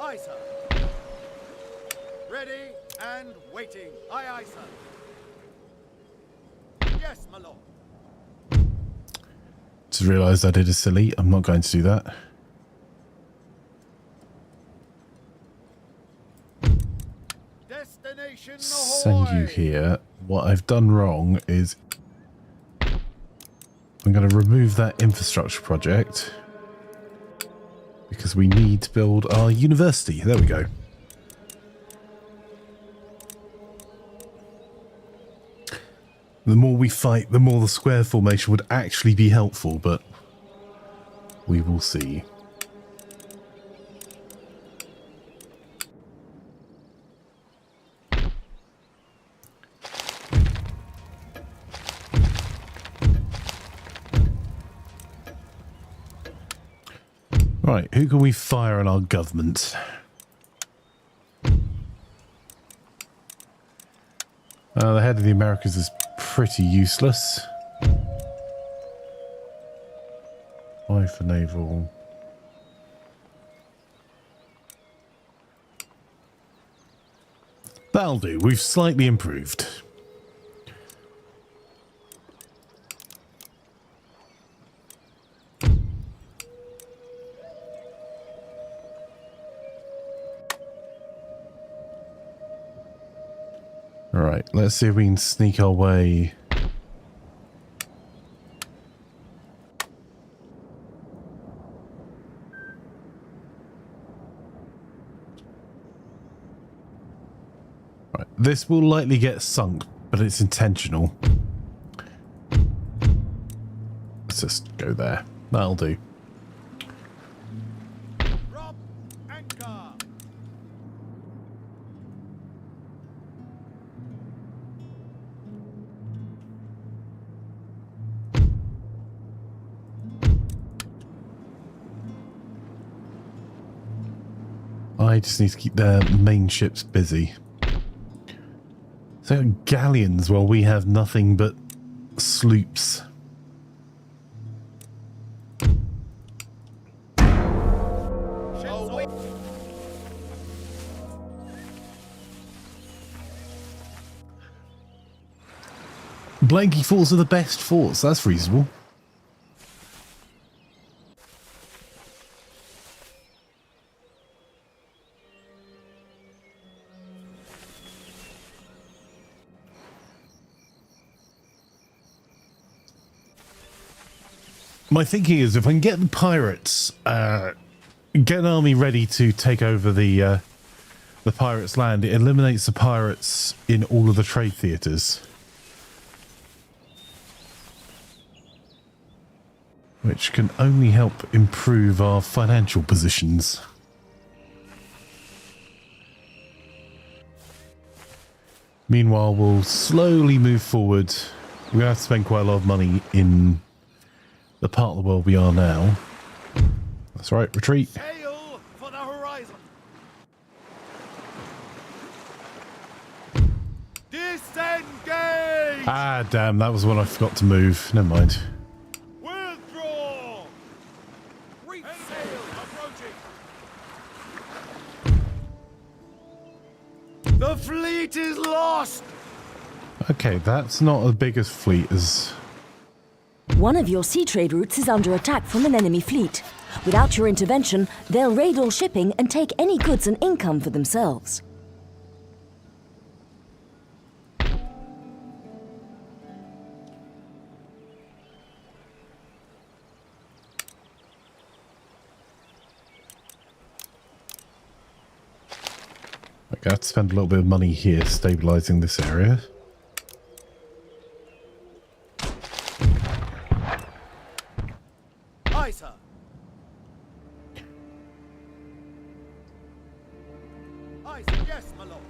Aye, sir. Ready and waiting. Aye, aye, sir. Yes, my lord. Just realised I did a silly. I'm not going to do that. Destination Send you ahoy. here. What I've done wrong is I'm going to remove that infrastructure project because we need to build our university. There we go. The more we fight, the more the square formation would actually be helpful, but we will see. Right, who can we fire in our government? The head of the Americas is pretty useless. Why for naval? That'll do. We've slightly improved. Alright, let's see if we can sneak our way. Right, this will likely get sunk, but it's intentional. Let's just go there. That'll do. Drop anchor. I just need to keep their main ships busy. So galleons, well, we have nothing but sloops. Blanky forts are the best forts, that's reasonable. My thinking is if I can get the pirates, get an army ready to take over the pirates' land, it eliminates the pirates in all of the trade theatres. Which can only help improve our financial positions. Meanwhile, we'll slowly move forward. We're going to have to spend quite a lot of money in the part of the world we are now. That's right, retreat. Sail for the horizon. Disengage. Ah, damn, that was one I forgot to move. Never mind. Withdraw. Reef sail approaching. The fleet is lost. Okay, that's not as big a fleet as... One of your sea trade routes is under attack from an enemy fleet. Without your intervention, they'll raid all shipping and take any goods and income for themselves. I have to spend a little bit of money here stabilizing this area. Aye, sir. Aye, sir. Yes, my lord.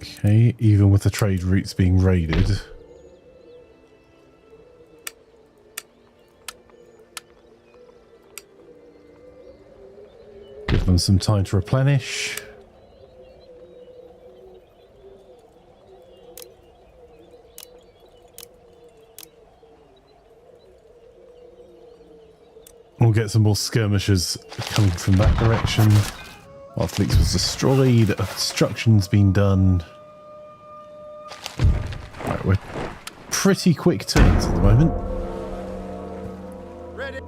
Okay, even with the trade routes being raided. Give them some time to replenish. We'll get some more skirmishers coming from that direction. Our fleet was destroyed, destruction's been done. Right, we're pretty quick turns at the moment. Ready.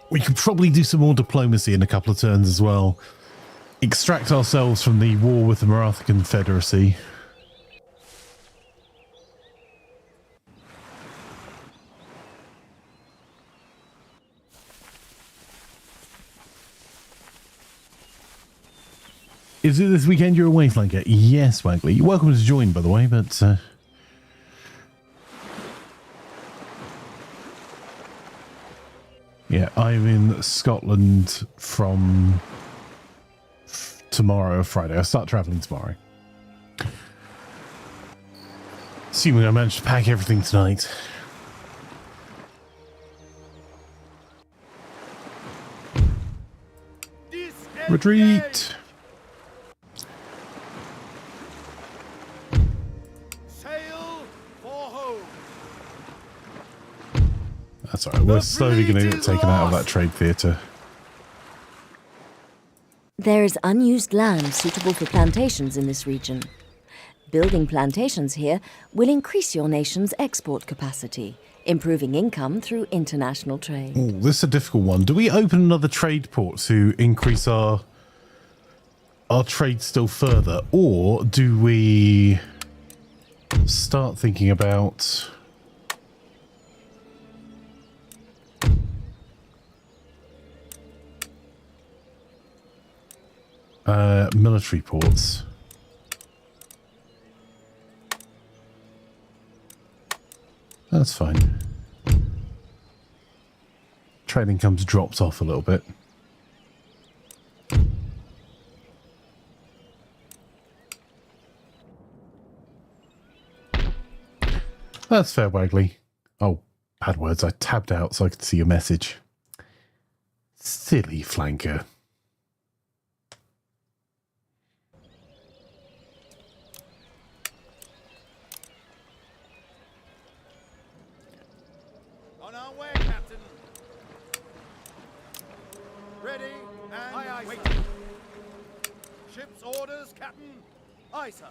We could probably do some more diplomacy in a couple of turns as well. Extract ourselves from the war with the Maratha Confederacy. Is it this weekend you're away, Flanker? Yes, Wagley. You're welcome to join, by the way, but... yeah, I'm in Scotland from tomorrow, Friday. I start travelling tomorrow. Assuming I managed to pack everything tonight. Disengage. Retreat! Sail for home. That's alright, we're slowly going to get taken out of that trade theatre. There is unused land suitable for plantations in this region. Building plantations here will increase your nation's export capacity, improving income through international trade. Oh, this is a difficult one. Do we open another trade port to increase our trade still further, or do we start thinking about military ports? That's fine. Trade income's dropped off a little bit. That's fair, Wagley. Oh, bad words. I tabbed out so I could see your message. Silly flanker. On our way, Captain. Ready and waiting. Ship's orders, Captain. Aye, sir.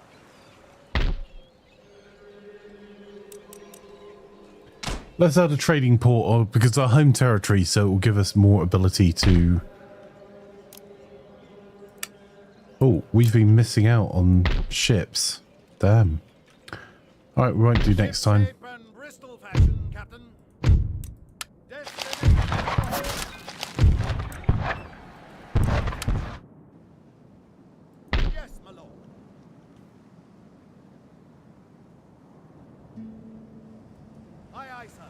Let's add a trading port because it's our home territory, so it will give us more ability to... Oh, we've been missing out on ships. Damn. Alright, we won't do next time. Shape and Bristol fashion, Captain. Destination. Yes, my lord. Aye, aye, sir.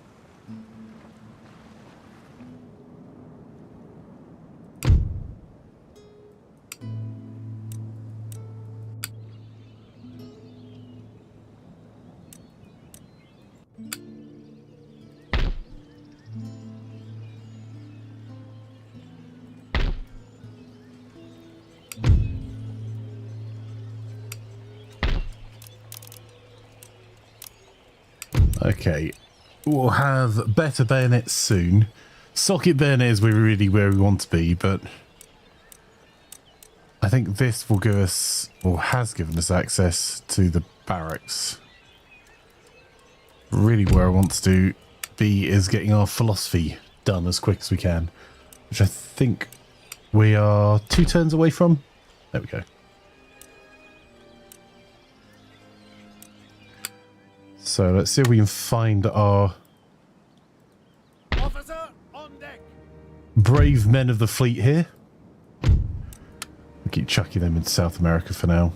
Okay, we'll have better bayonets soon. Socket bayonet is really where we want to be, but I think this will give us, or has given us, access to the barracks. Really where I want to be is getting our philosophy done as quick as we can, which I think we are 2 turns away from. There we go. So let's see if we can find our Officer on deck. brave men of the fleet here. We'll keep chucking them into South America for now.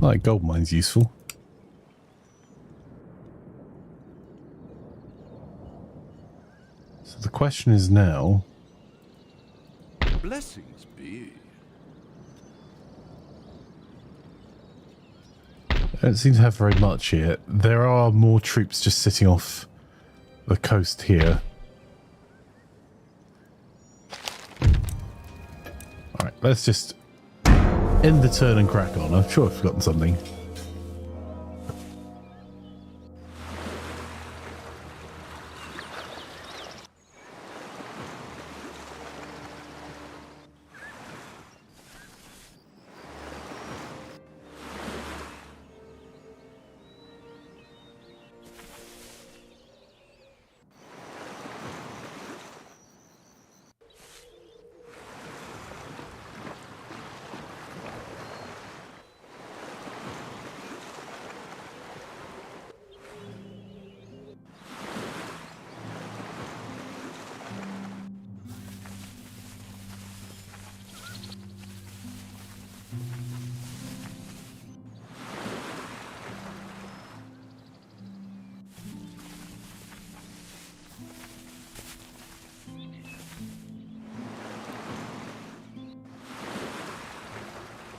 Like gold mine's useful. So the question is now, Blessings be. I don't seem to have very much here. There are more troops just sitting off the coast here. Alright, let's just end the turn and crack on. I'm sure I've forgotten something.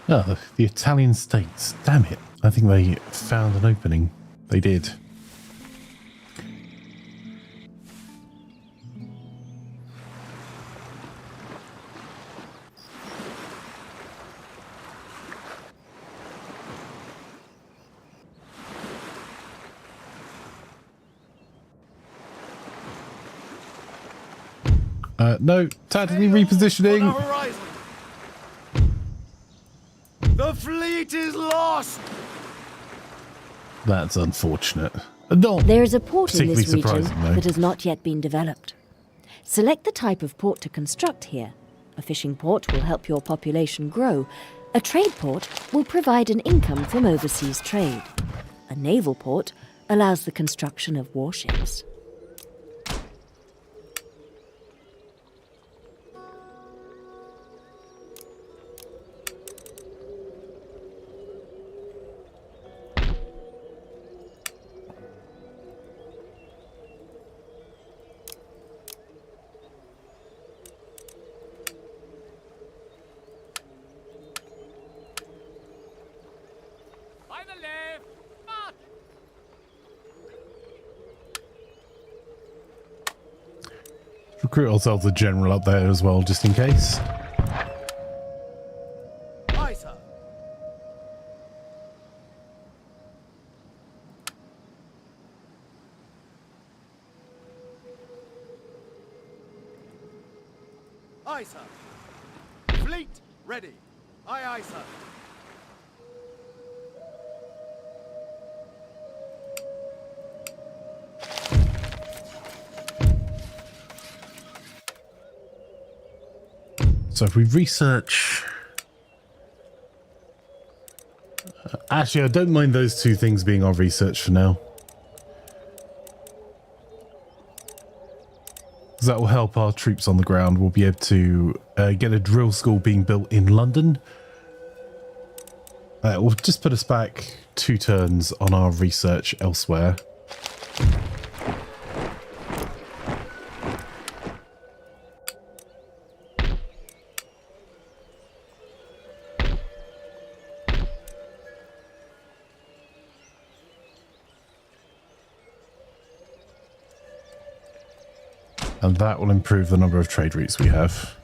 Oh, the Italian states. Damn it. I think they found an opening. They did. No, tactically repositioning. On the horizon. The fleet is lost. That's unfortunate. Not There is a port in particularly this region surprising, though. that has not yet been developed. Select the type of port to construct here. A fishing port will help your population grow. A trade port will provide an income from overseas trade. A naval port allows the construction of warships. By the left! March! recruit ourselves a general up there as well, just in case. Aye, sir. Aye, sir. Fleet ready. Aye, aye, sir. So if we research... Actually, I don't mind those two things being our research for now. Because that will help our troops on the ground. We'll be able to get a drill school being built in London. We'll just put us back 2 turns on our research elsewhere. And that will improve the number of trade routes we have.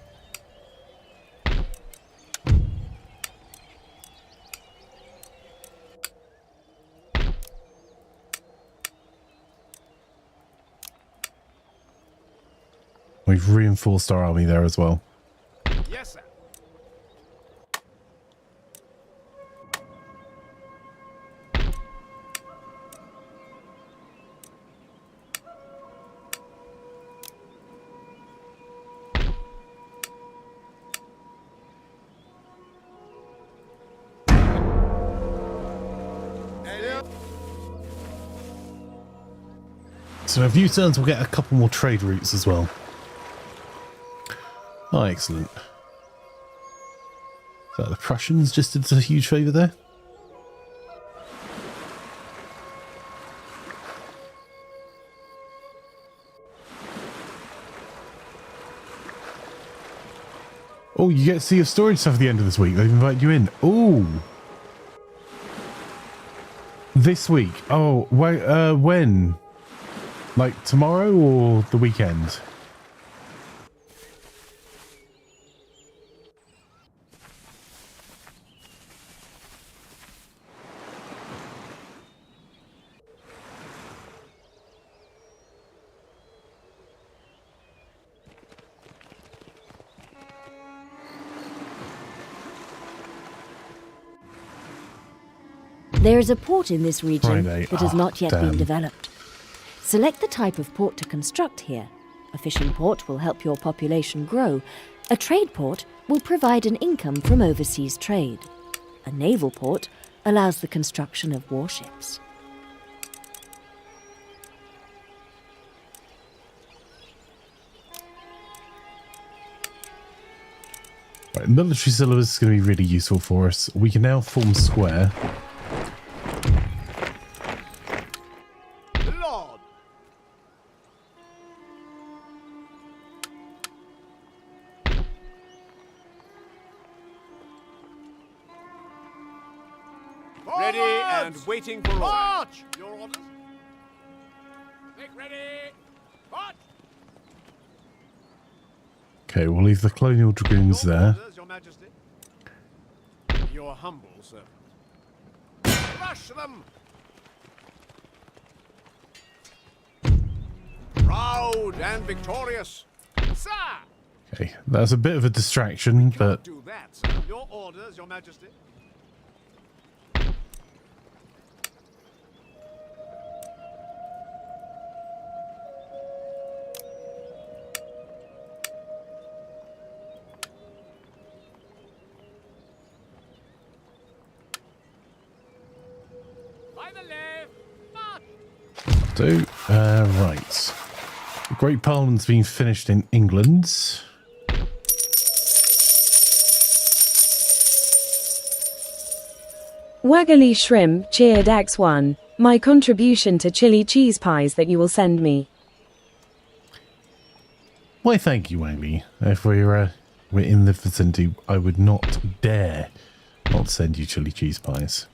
We've reinforced our army there as well. Yes, sir. So in a few turns we'll get a couple more trade routes as well. Oh, excellent. So the Prussians just did us a huge favour there. Oh, you get to see your storage stuff at the end of this week. They've invited you in. Oh. This week. Oh, when? Like tomorrow or the weekend? There is a port in this region Friday. that has Oh, not yet damn. been developed. Select the type of port to construct here. A fishing port will help your population grow. A trade port will provide an income from overseas trade. A naval port allows the construction of warships. Right, military syllabus is going to be really useful for us. We can now form square. Lord! Ready and waiting for orders. March! Your orders? Make ready. March! Okay, we'll leave the colonial dragoons Your there. orders, Your Majesty. Your humble servant. Rush them! Proud and victorious. Sir! Okay, that's a bit of a distraction, but Do that, sir. Your orders, Your Majesty. By the left. March! right. The Great Parliament's been finished in England. Waggly Shrimp cheered X1, my contribution to chili cheese pies that you will send me. Why, thank you, Wangley. If we're in the vicinity, I would not dare not send you chili cheese pies.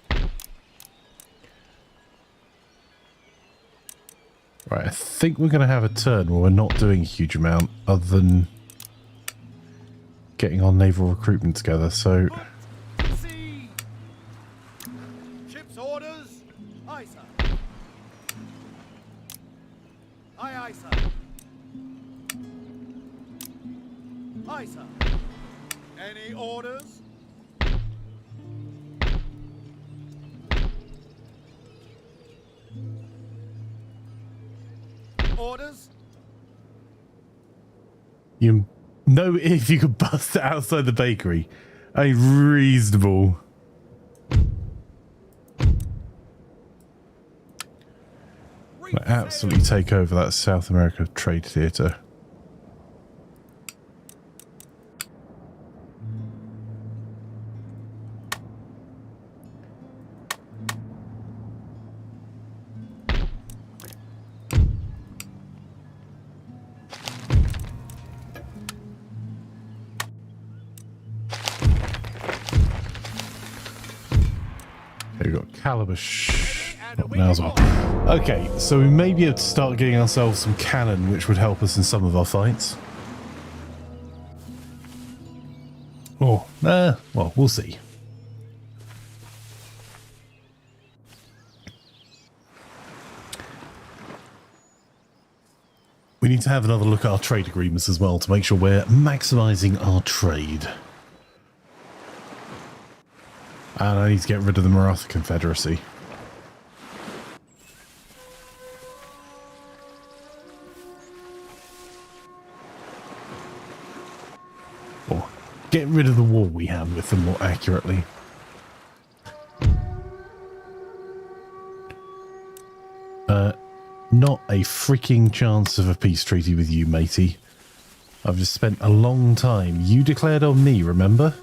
Right, I think we're going to have a turn where we're not doing a huge amount other than getting our naval recruitment together, so... Sea. Ship's orders. Aye, sir. Aye, aye, sir. Aye, sir. Any orders? Orders? You know, if you could bust it outside the bakery. I mean, reasonable. Like, absolutely take over that South America trade theatre. Okay, we've got Calabash now as well. Okay, so we may be able to start getting ourselves some cannon, which would help us in some of our fights. Oh, well, we'll see. We need to have another look at our trade agreements as well to make sure we're maximising our trade. And I need to get rid of the Maratha Confederacy. Or get rid of the war we have with them more accurately. Not a freaking chance of a peace treaty with you, matey. I've just spent a long time. You declared on me, remember?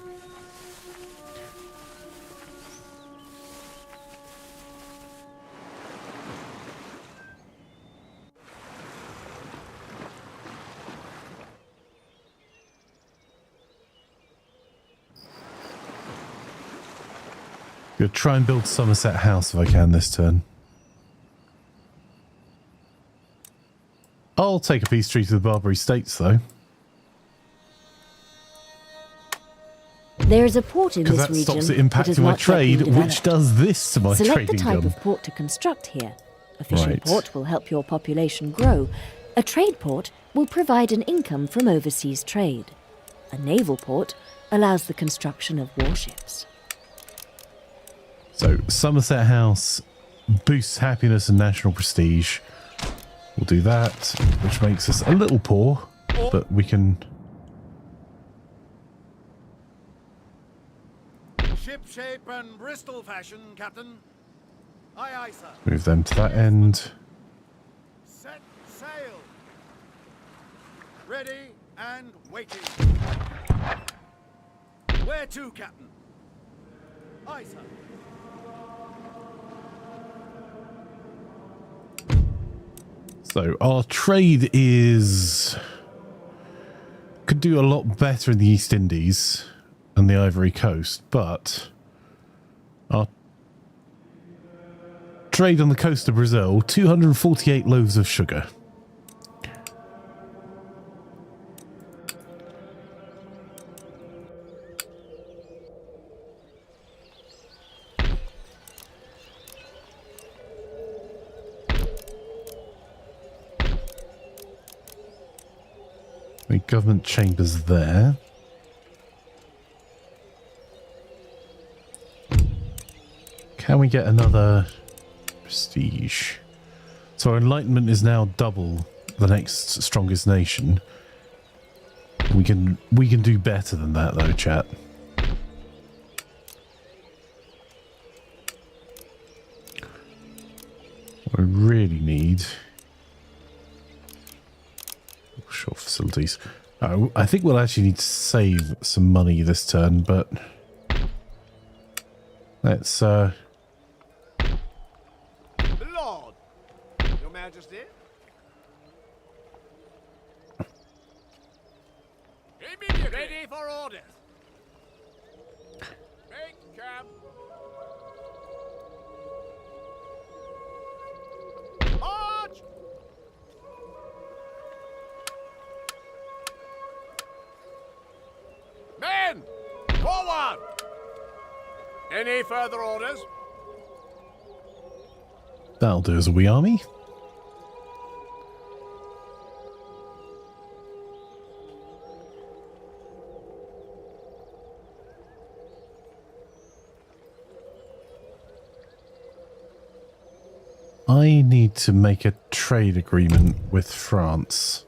Gonna try and build Somerset House if I can this turn. I'll take a peace treaty with the Barbary States, though. There is a port in this region because that stops it that has impacting my not yet been trade, which developed. does this to my Select the trading type gun. of port to construct here. A fishing Right. port will help your population grow. A trade port will provide an income from overseas trade. A naval port allows the construction of warships. So, Somerset House boosts happiness and national prestige. We'll do that, which makes us a little poor, but we can... Ship shape and Bristol fashion, Captain. Aye, aye, sir. move them to that end. Set sail. Ready and waiting. Where to, Captain? Aye, sir. So, our trade is... could do a lot better in the East Indies and the Ivory Coast, but our trade on the coast of Brazil, 248 loaves of sugar. The government chambers there. Can we get another prestige? So our enlightenment is now double the next strongest nation. We can do better than that though, chat. What we really need offshore facilities. I think we'll actually need to save some money this turn, but let's Lord, Your Majesty. Immediately. Ready for orders. Make camp. March. Men, forward. Any further orders? that'll do as a wee army. I need to make a trade agreement with France.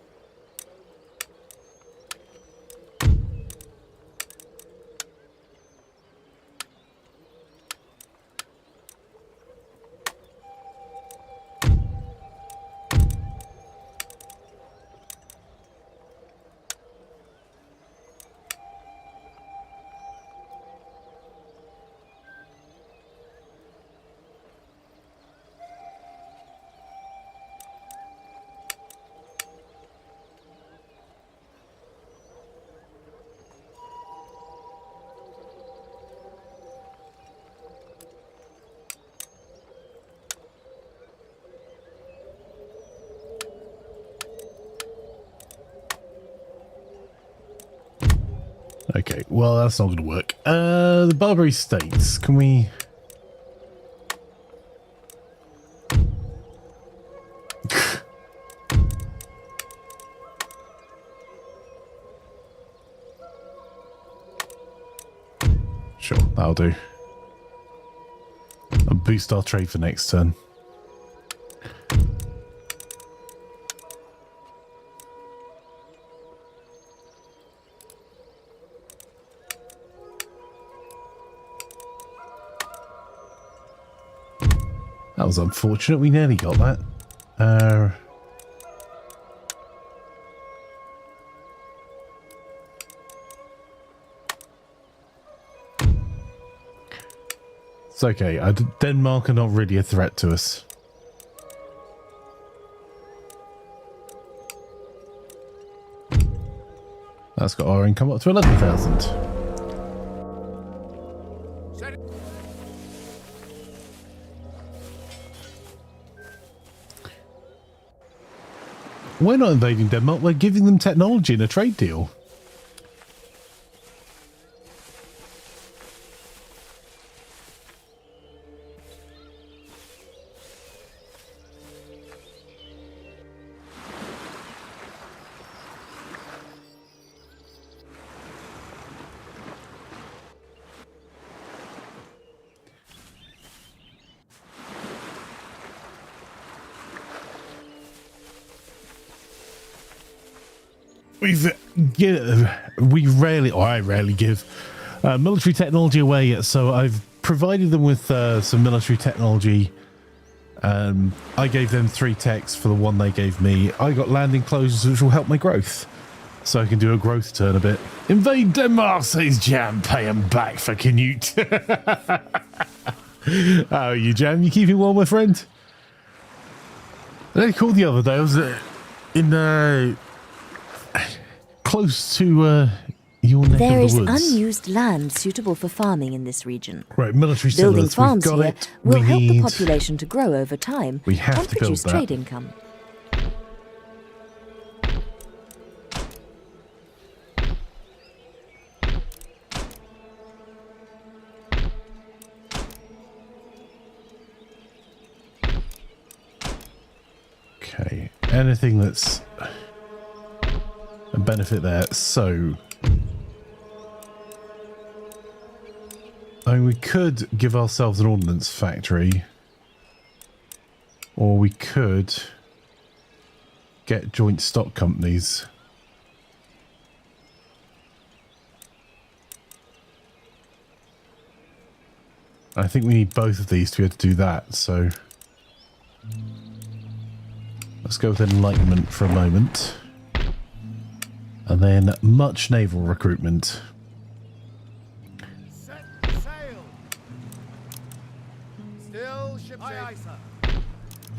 Okay, well, that's not going to work. The Barbary States, can we... Sure, that'll do. And boost our trade for next turn. That was unfortunate. We nearly got that. It's okay. Denmark are not really a threat to us. That's got our income up to 11,000. We're not invading Denmark, we're giving them technology in a trade deal. I rarely give military technology away yet, so I've provided them with some military technology. I gave them 3 techs for the one they gave me. I got landing closures which will help my growth, so I can do a growth turn a bit. Invade Denmark, says Jam. Pay him back for Canute. How are you, Jam? You keeping well, my friend? They called the other day. I was in close to your neck There of is the woods. unused land suitable for farming in this region. Right, military Building settlers. farms We've got here it. will we help need... the population to grow over time We have and to build produce that. trade income. Okay, anything that's a benefit there. So, I mean, we could give ourselves an ordnance factory, or we could get joint stock companies. I think we need both of these to be able to do that, so let's go with Enlightenment for a moment. And then much naval recruitment. Set sail. Still ship shape. Aye, aye, sir.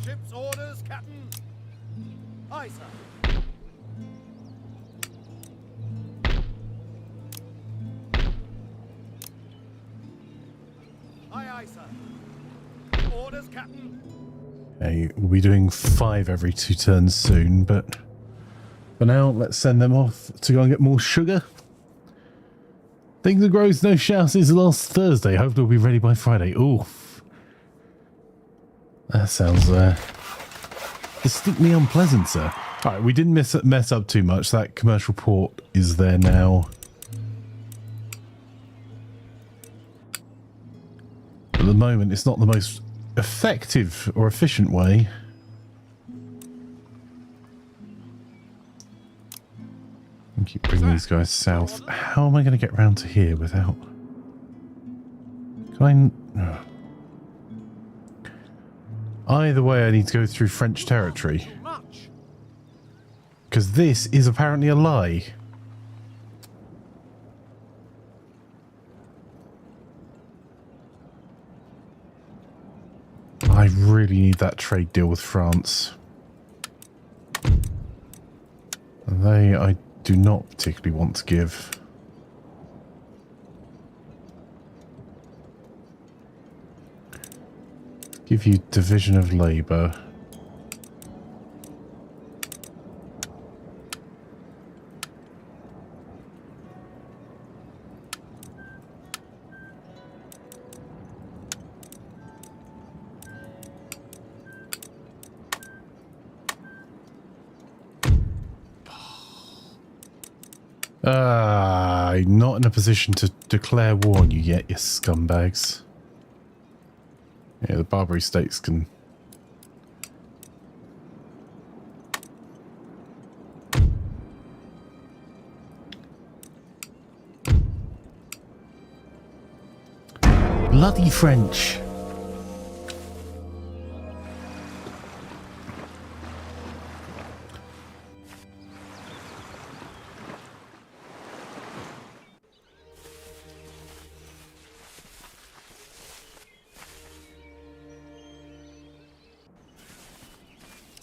Ship's orders, Captain. Aye, sir. Aye, aye, sir. Orders, Captain. Okay, we'll be doing 5 every 2 turns soon, but for now, let's send them off to go and get more sugar. Things that grows no shout since last Thursday. Hopefully we'll be ready by Friday. Ooh. That sounds distinctly unpleasant, sir. Alright, we didn't mess up too much. That commercial port is there now. At the moment, it's not the most effective or efficient way. And keep bringing these guys south. How am I going to get round to here without... Can I... Either way, I need to go through French territory. Because this is apparently a lie. I really need that trade deal with France. I do not particularly want to give. Give you division of labour. I'm not in a position to declare war on you yet, you scumbags. Yeah, the Barbary states can... Bloody French!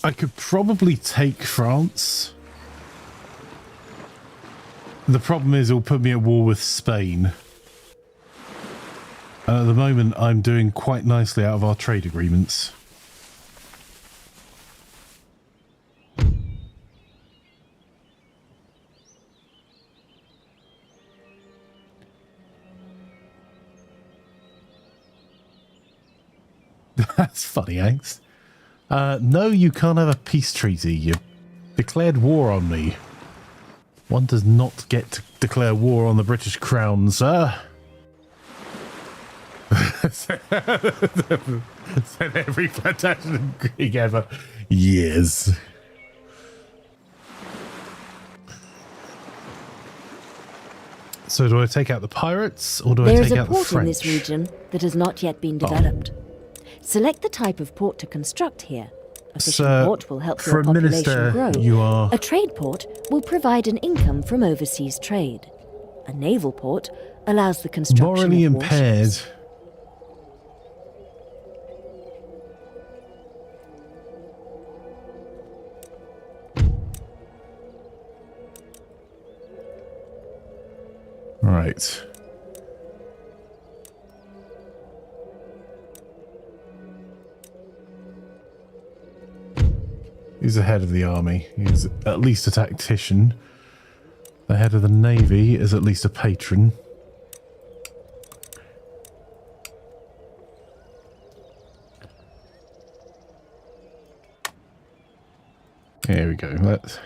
I could probably take France. The problem is it'll put me at war with Spain. At the moment, I'm doing quite nicely out of our trade agreements. That's funny, Angst. No, you can't have a peace treaty. You declared war on me. One does not get to declare war on the British Crown, sir. Said every Plantagenet Greek ever. Yes. So do I take out the pirates, or do I take out the French? There is a port in this region that has not yet been developed. Select the type of port to construct here. A fishing port will help your population grow. You are... A trade port will provide an income from overseas trade. A naval port allows the construction morally of impaired. warships. right. He's the head of the army. He's at least a tactician. The head of the navy is at least a patron. Here we go. Let's...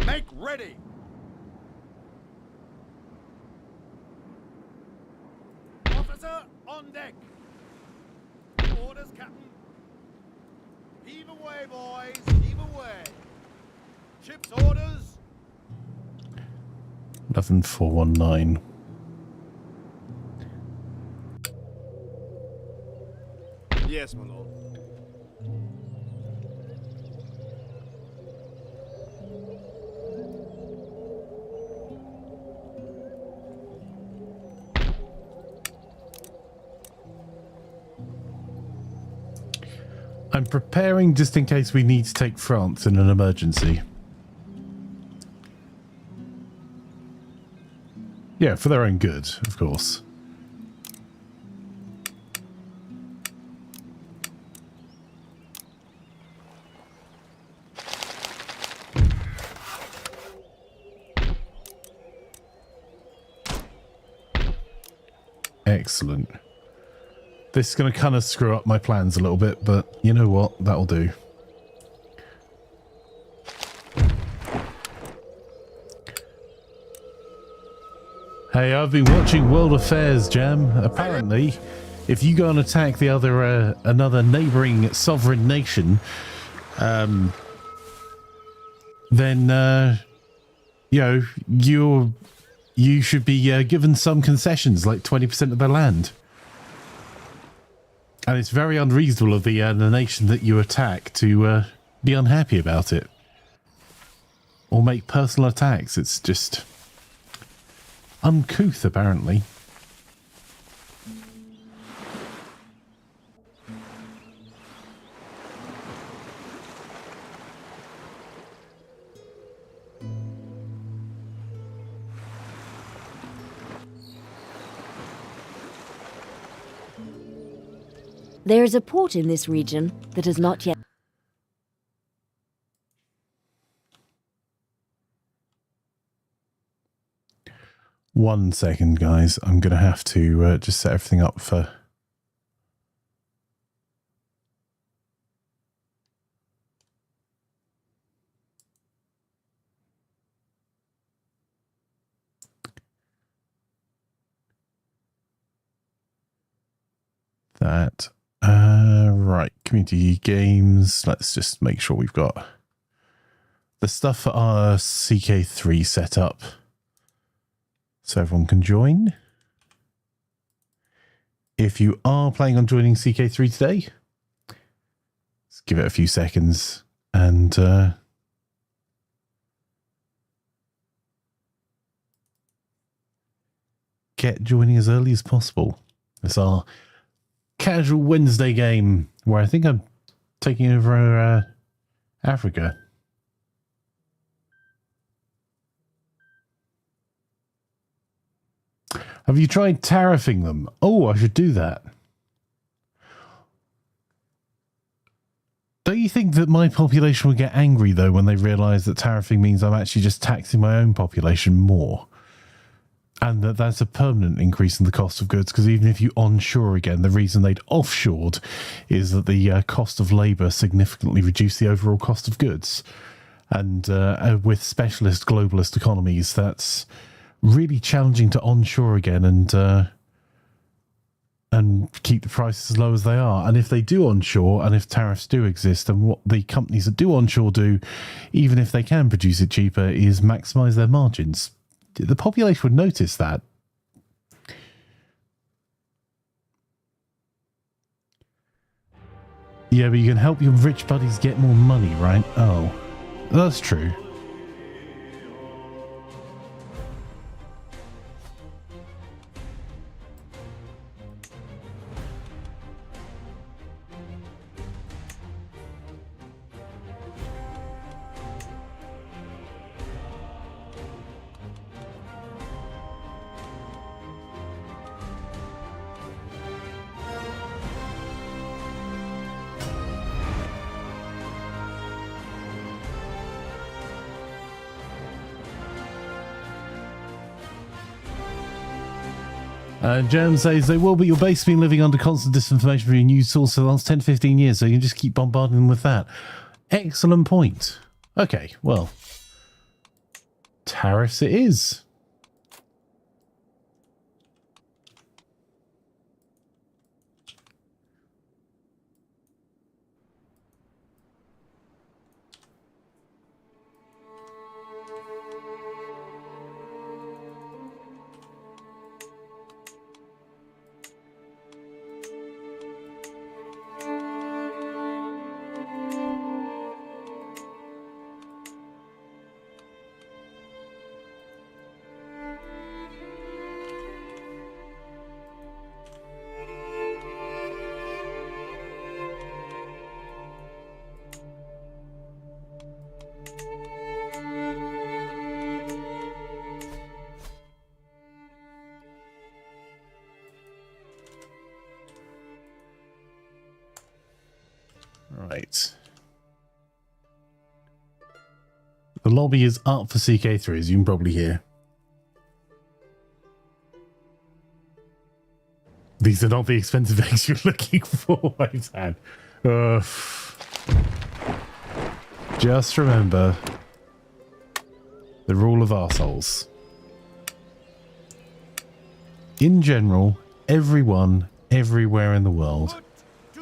Make ready! Officer on deck! Orders, Captain. Heave away, boys. Heave away. Ship's orders. 11419. Yes, my lord. I'm preparing just in case we need to take France in an emergency. Yeah, for their own good, of course. Excellent. This is going to kind of screw up my plans a little bit, but you know what? That'll do. Hey, I've been watching World Affairs, Jam. Apparently, if you go and attack the other, another neighboring sovereign nation, then, you know, you should be given some concessions, like 20% of their land. And it's very unreasonable of the nation that you attack to be unhappy about it. Or make personal attacks. It's just uncouth, apparently. There is a port in this region that has not yet... One second, guys. I'm going to have to just set everything up for... that. Right, community games. Let's just make sure we've got the stuff for our CK3 set up so everyone can join. If you are planning on joining CK3 today, let's give it a few seconds and get joining as early as possible. It's our casual Wednesday game where I think I'm taking over Africa. Have you tried tariffing them? Oh, I should do that. Don't you think that my population will get angry, though, when they realise that tariffing means I'm actually just taxing my own population more? And that's a permanent increase in the cost of goods, because even if you onshore again, the reason they'd offshored is that the cost of labour significantly reduced the overall cost of goods. And with specialist globalist economies, that's really challenging to onshore again and keep the prices as low as they are. And if they do onshore, and if tariffs do exist, and what the companies that do onshore do, even if they can produce it cheaper, is maximise their margins. The population would notice that. Yeah, but you can help your rich buddies get more money, right? Oh, that's true. Jam says they will, but your base has been living under constant disinformation from your news source for the last 10 15 years, so you can just keep bombarding them with that. Excellent point. Okay, well, tariffs it is. Right. The lobby is up for CK3, as you can probably hear. These are not the expensive eggs you're looking for, I've had. Just remember the rule of arseholes. In general, everyone, everywhere in the world,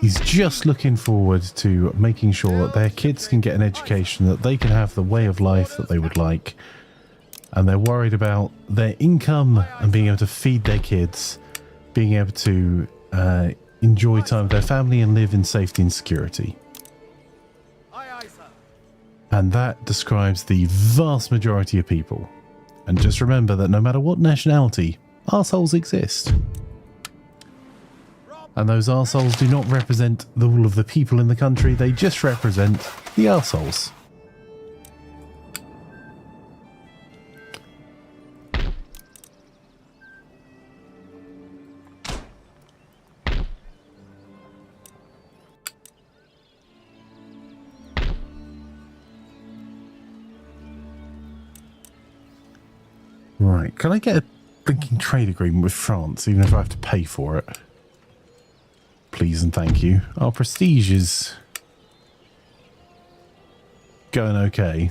is just looking forward to making sure that their kids can get an education, that they can have the way of life that they would like, and they're worried about their income and being able to feed their kids, being able to enjoy time with their family and live in safety and security. And that describes the vast majority of people. And just remember that no matter what nationality, arseholes exist. And those arseholes do not represent all of the people in the country, they just represent the arseholes. Right, can I get a blinking trade agreement with France, even if I have to pay for it? Please and thank you. Our prestige is going okay.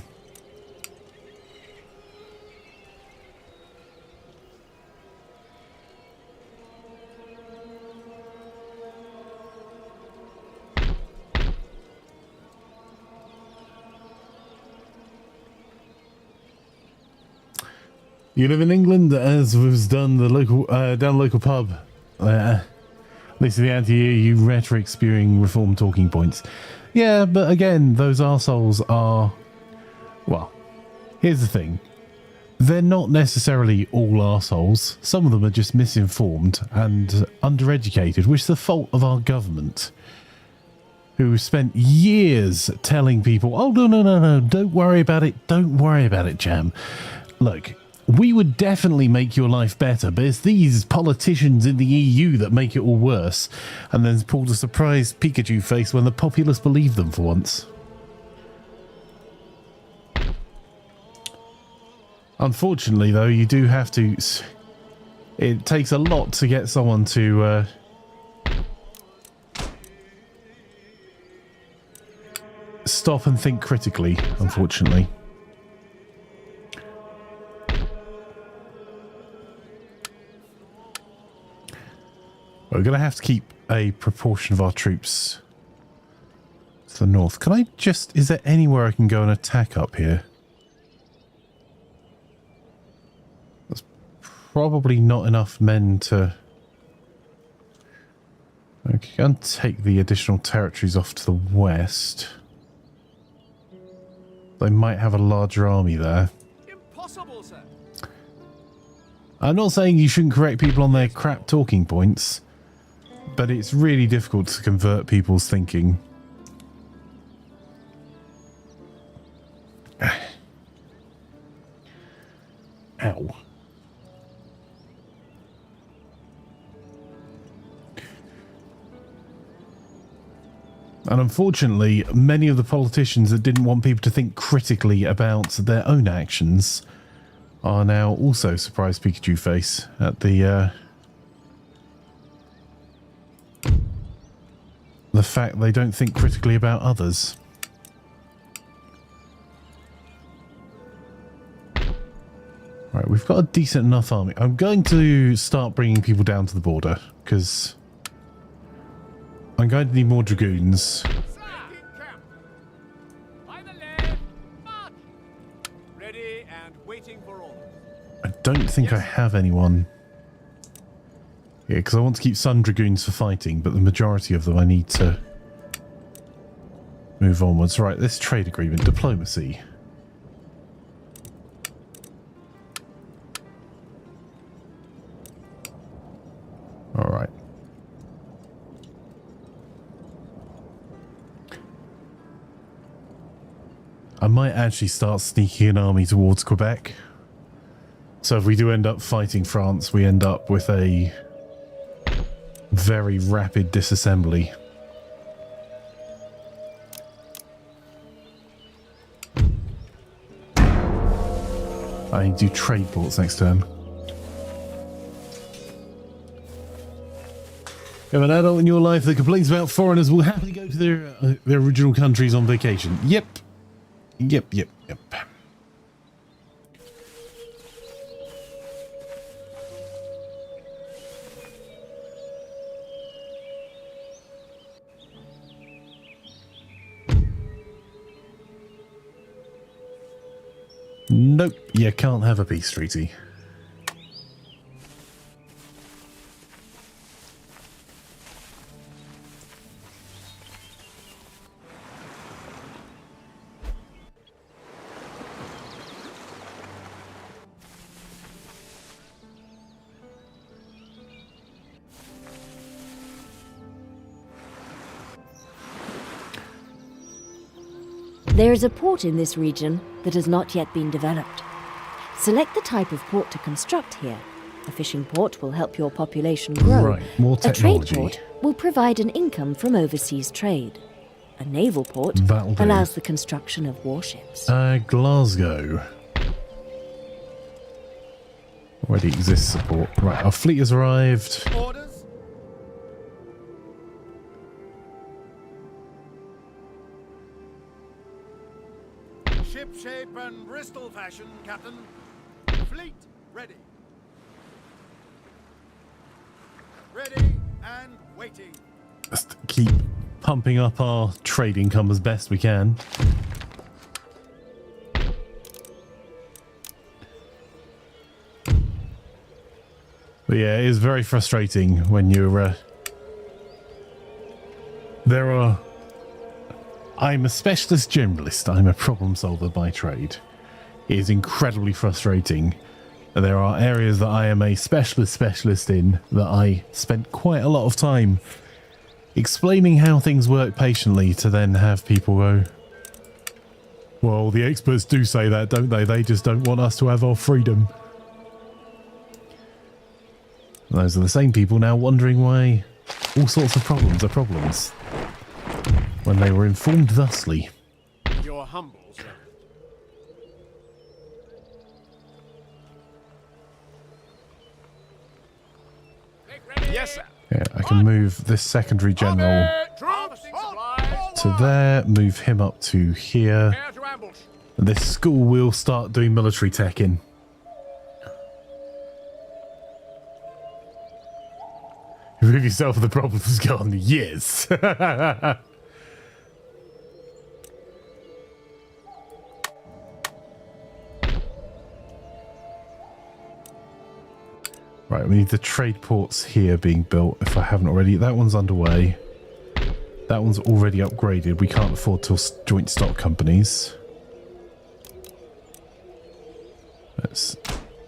You live in England, as was done the local down the local pub. This is the anti-EU rhetoric spewing reform talking points. Yeah, but again, those arseholes are... Well, here's the thing. They're not necessarily all arseholes. Some of them are just misinformed and undereducated, which is the fault of our government, who spent years telling people, oh, no, don't worry about it, Jam. Look, we would definitely make your life better, but it's these politicians in the EU that make it all worse. And then pulled a surprised Pikachu face when the populace believed them for once. Unfortunately, though, you do have to... It takes a lot to get someone to... stop and think critically, unfortunately. We're going to have to keep a proportion of our troops to the north. Can I just... Is there anywhere I can go and attack up here? That's probably not enough men to... Okay, go and take the additional territories off to the west. They might have a larger army there. Impossible, sir. I'm not saying you shouldn't correct people on their crap talking points, but it's really difficult to convert people's thinking. Ow. And unfortunately, many of the politicians that didn't want people to think critically about their own actions are now also surprised Pikachu face at the the fact they don't think critically about others. Right, we've got a decent enough army. I'm going to start bringing people down to the border, because I'm going to need more dragoons. Ready and waiting for orders. I don't think I have anyone. Yeah, because I want to keep some dragoons for fighting, but the majority of them I need to move onwards. Right, this trade agreement, diplomacy. All right. I might actually start sneaking an army towards Quebec. So if we do end up fighting France, we end up with a very rapid disassembly. I need to do trade ports next turn. You have an adult in your life that complains about foreigners will happily go to their original countries on vacation. Yep. Yep. Nope, you can't have a peace treaty. There is a port in this region that has not yet been developed. Select the type of port to construct here. A fishing port will help your population grow. Right, more technology. A trade port will provide an income from overseas trade. A naval port That'll do. allows the construction of warships. Glasgow. Already exists support. Right, our fleet has arrived. Orders? Ship shape and Bristol fashion, Captain. Fleet ready. Ready and waiting. Just keep pumping up our trade income as best we can. But yeah, it is very frustrating when you're... I'm a specialist generalist. I'm a problem solver by trade. It is incredibly frustrating. There are areas that I am a specialist in that I spent quite a lot of time explaining how things work patiently to then have people go, well, the experts do say that, don't they? They just don't want us to have our freedom. And those are the same people now wondering why all sorts of problems are problems when they were informed thusly. You're humble, sir. Yes, sir. Yeah, I can move this secondary general Harvesting supplies. to there, move him up to here. Prepare to ambush. This school will start doing military tech in. Remove yourself of the problems gone. Yes. Right, we need the trade ports here being built, if I haven't already. That one's underway. That one's already upgraded. We can't afford to joint stock companies. Let's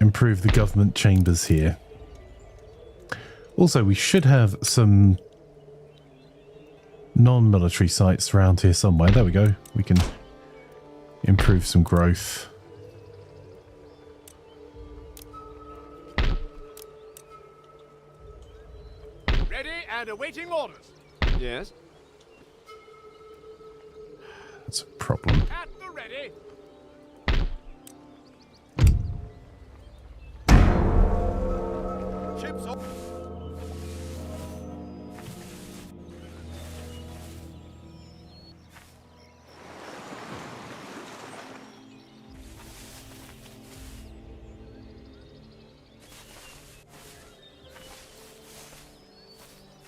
improve the government chambers here. Also, we should have some non-military sites around here somewhere. There we go. We can improve some growth. Ready and awaiting orders. Yes. That's a problem. At the ready. Ships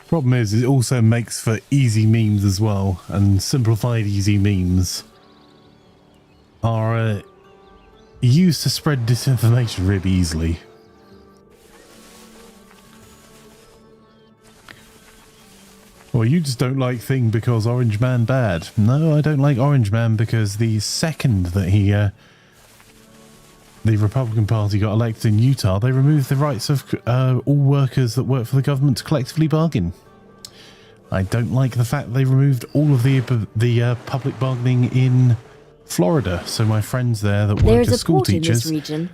Problem is, it also makes for easy memes as well, and simplified easy memes are used to spread disinformation really easily. Well, you just don't like Thing because Orange Man bad. No, I don't like Orange Man because the second that the Republican Party got elected in Utah, they removed the rights of all workers that work for the government to collectively bargain. I don't like the fact they removed all of the public bargaining in Florida, so my friends there that work as school teachers aren't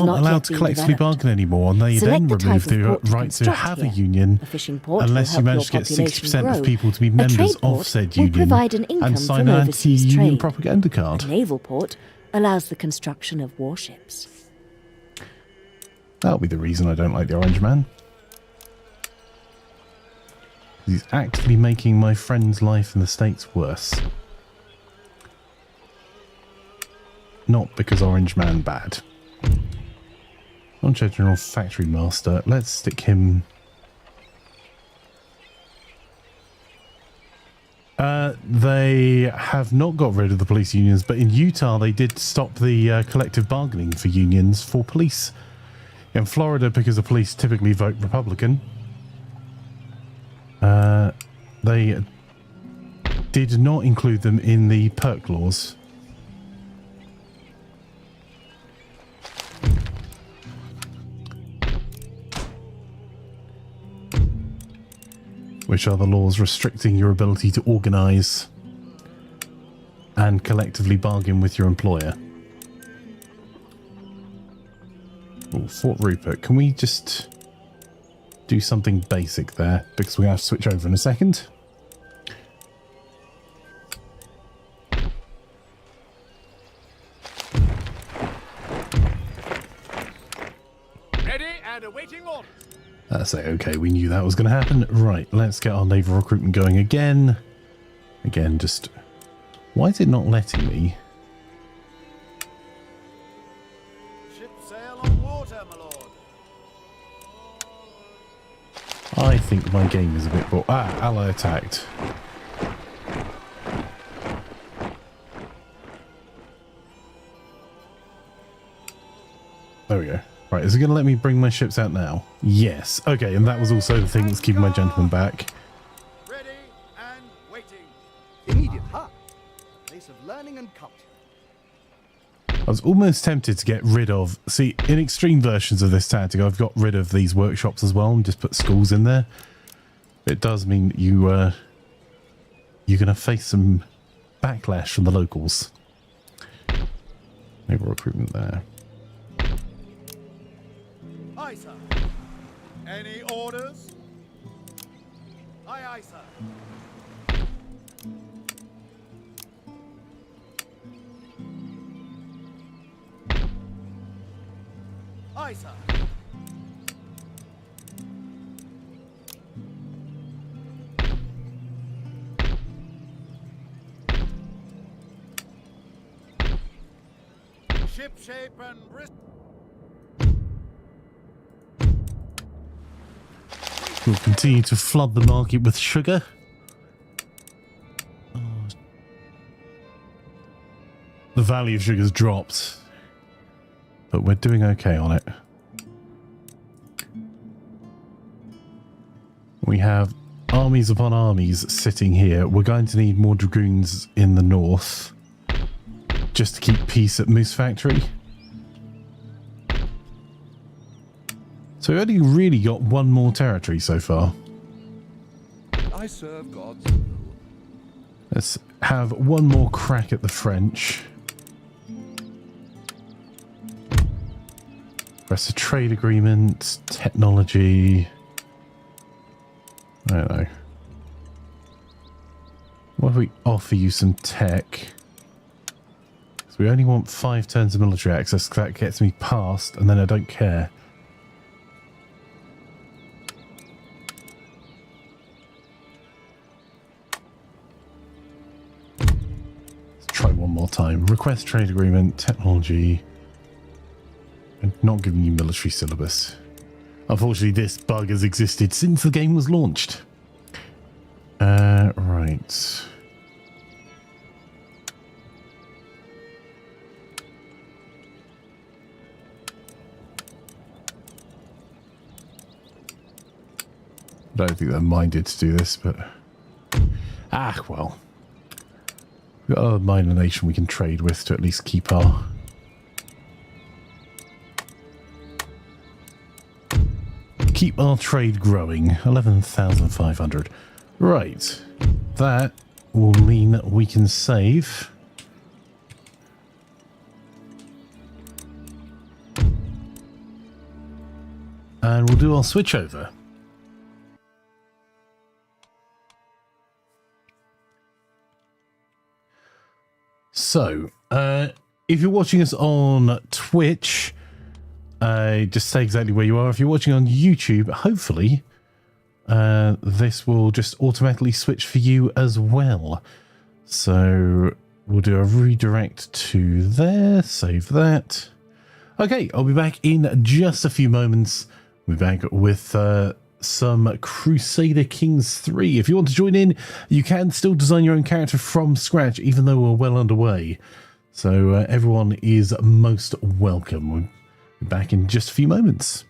allowed to collectively bargain anymore, and they then remove the right to have a union unless you manage to get 60% of people to be members of said union and sign an anti-union propaganda card. A naval port allows the construction of warships. That'll be the reason I don't like the Orange Man. He's actively making my friend's life in the States worse. Not because Orange Man bad. Launcher General Factory Master. Let's stick him... they have not got rid of the police unions, but in Utah they did stop the collective bargaining for unions for police. In Florida, because the police typically vote Republican, they did not include them in the perk laws. Which are the laws restricting your ability to organise and collectively bargain with your employer. Oh, Fort Rupert. Can we just do something basic there? Because we have to switch over in a second. Ready and awaiting orders. Say, okay, we knew that was going to happen. Right, let's get our naval recruitment going again. Again, just... Why is it not letting me? Ship sail on water, my lord. I think my game is a bit bored. Ah, ally attacked. There we go. Right, is it going to let me bring my ships out now? Yes. Okay, and that was also the thing that's keeping my gentlemen back. Ready and waiting. Immediate ha! Place of learning and culture. I was almost tempted to get rid of... See, in extreme versions of this tactic, I've got rid of these workshops as well and just put schools in there. It does mean you're going to face some backlash from the locals. Naval recruitment there. Aye, sir. Any orders? Aye, aye, sir. Aye, sir. Ship shape and wrist. We'll continue to flood the market with sugar. Oh. The value of sugar's dropped, but we're doing okay on it. We have armies upon armies sitting here. We're going to need more dragoons in the north just to keep peace at Moose Factory. So we only really got one more territory so far. I serve God's will. Let's have one more crack at the French. Press a trade agreement, technology. I don't know. What if we offer you some tech? So we only want 5 turns of military access. That gets me past, and then I don't care. Try one more time. Request trade agreement, technology, and not giving you military syllabus. Unfortunately, this bug has existed since the game was launched. Right. I don't think they're minded to do this, but... well. We've got a minor nation we can trade with to at least keep our... keep our trade growing. 11,500. Right. That will mean that we can save... and we'll do our switch over. So, if you're watching us on Twitch, just say exactly where you are. If you're watching on YouTube, hopefully this will just automatically switch for you as well. So we'll do a redirect to there, save that. Okay, I'll be back in just a few moments. We'll be back with some Crusader Kings 3. If you want to join in, you can still design your own character from scratch, even though we're well underway. So everyone is most welcome. We'll be back in just a few moments.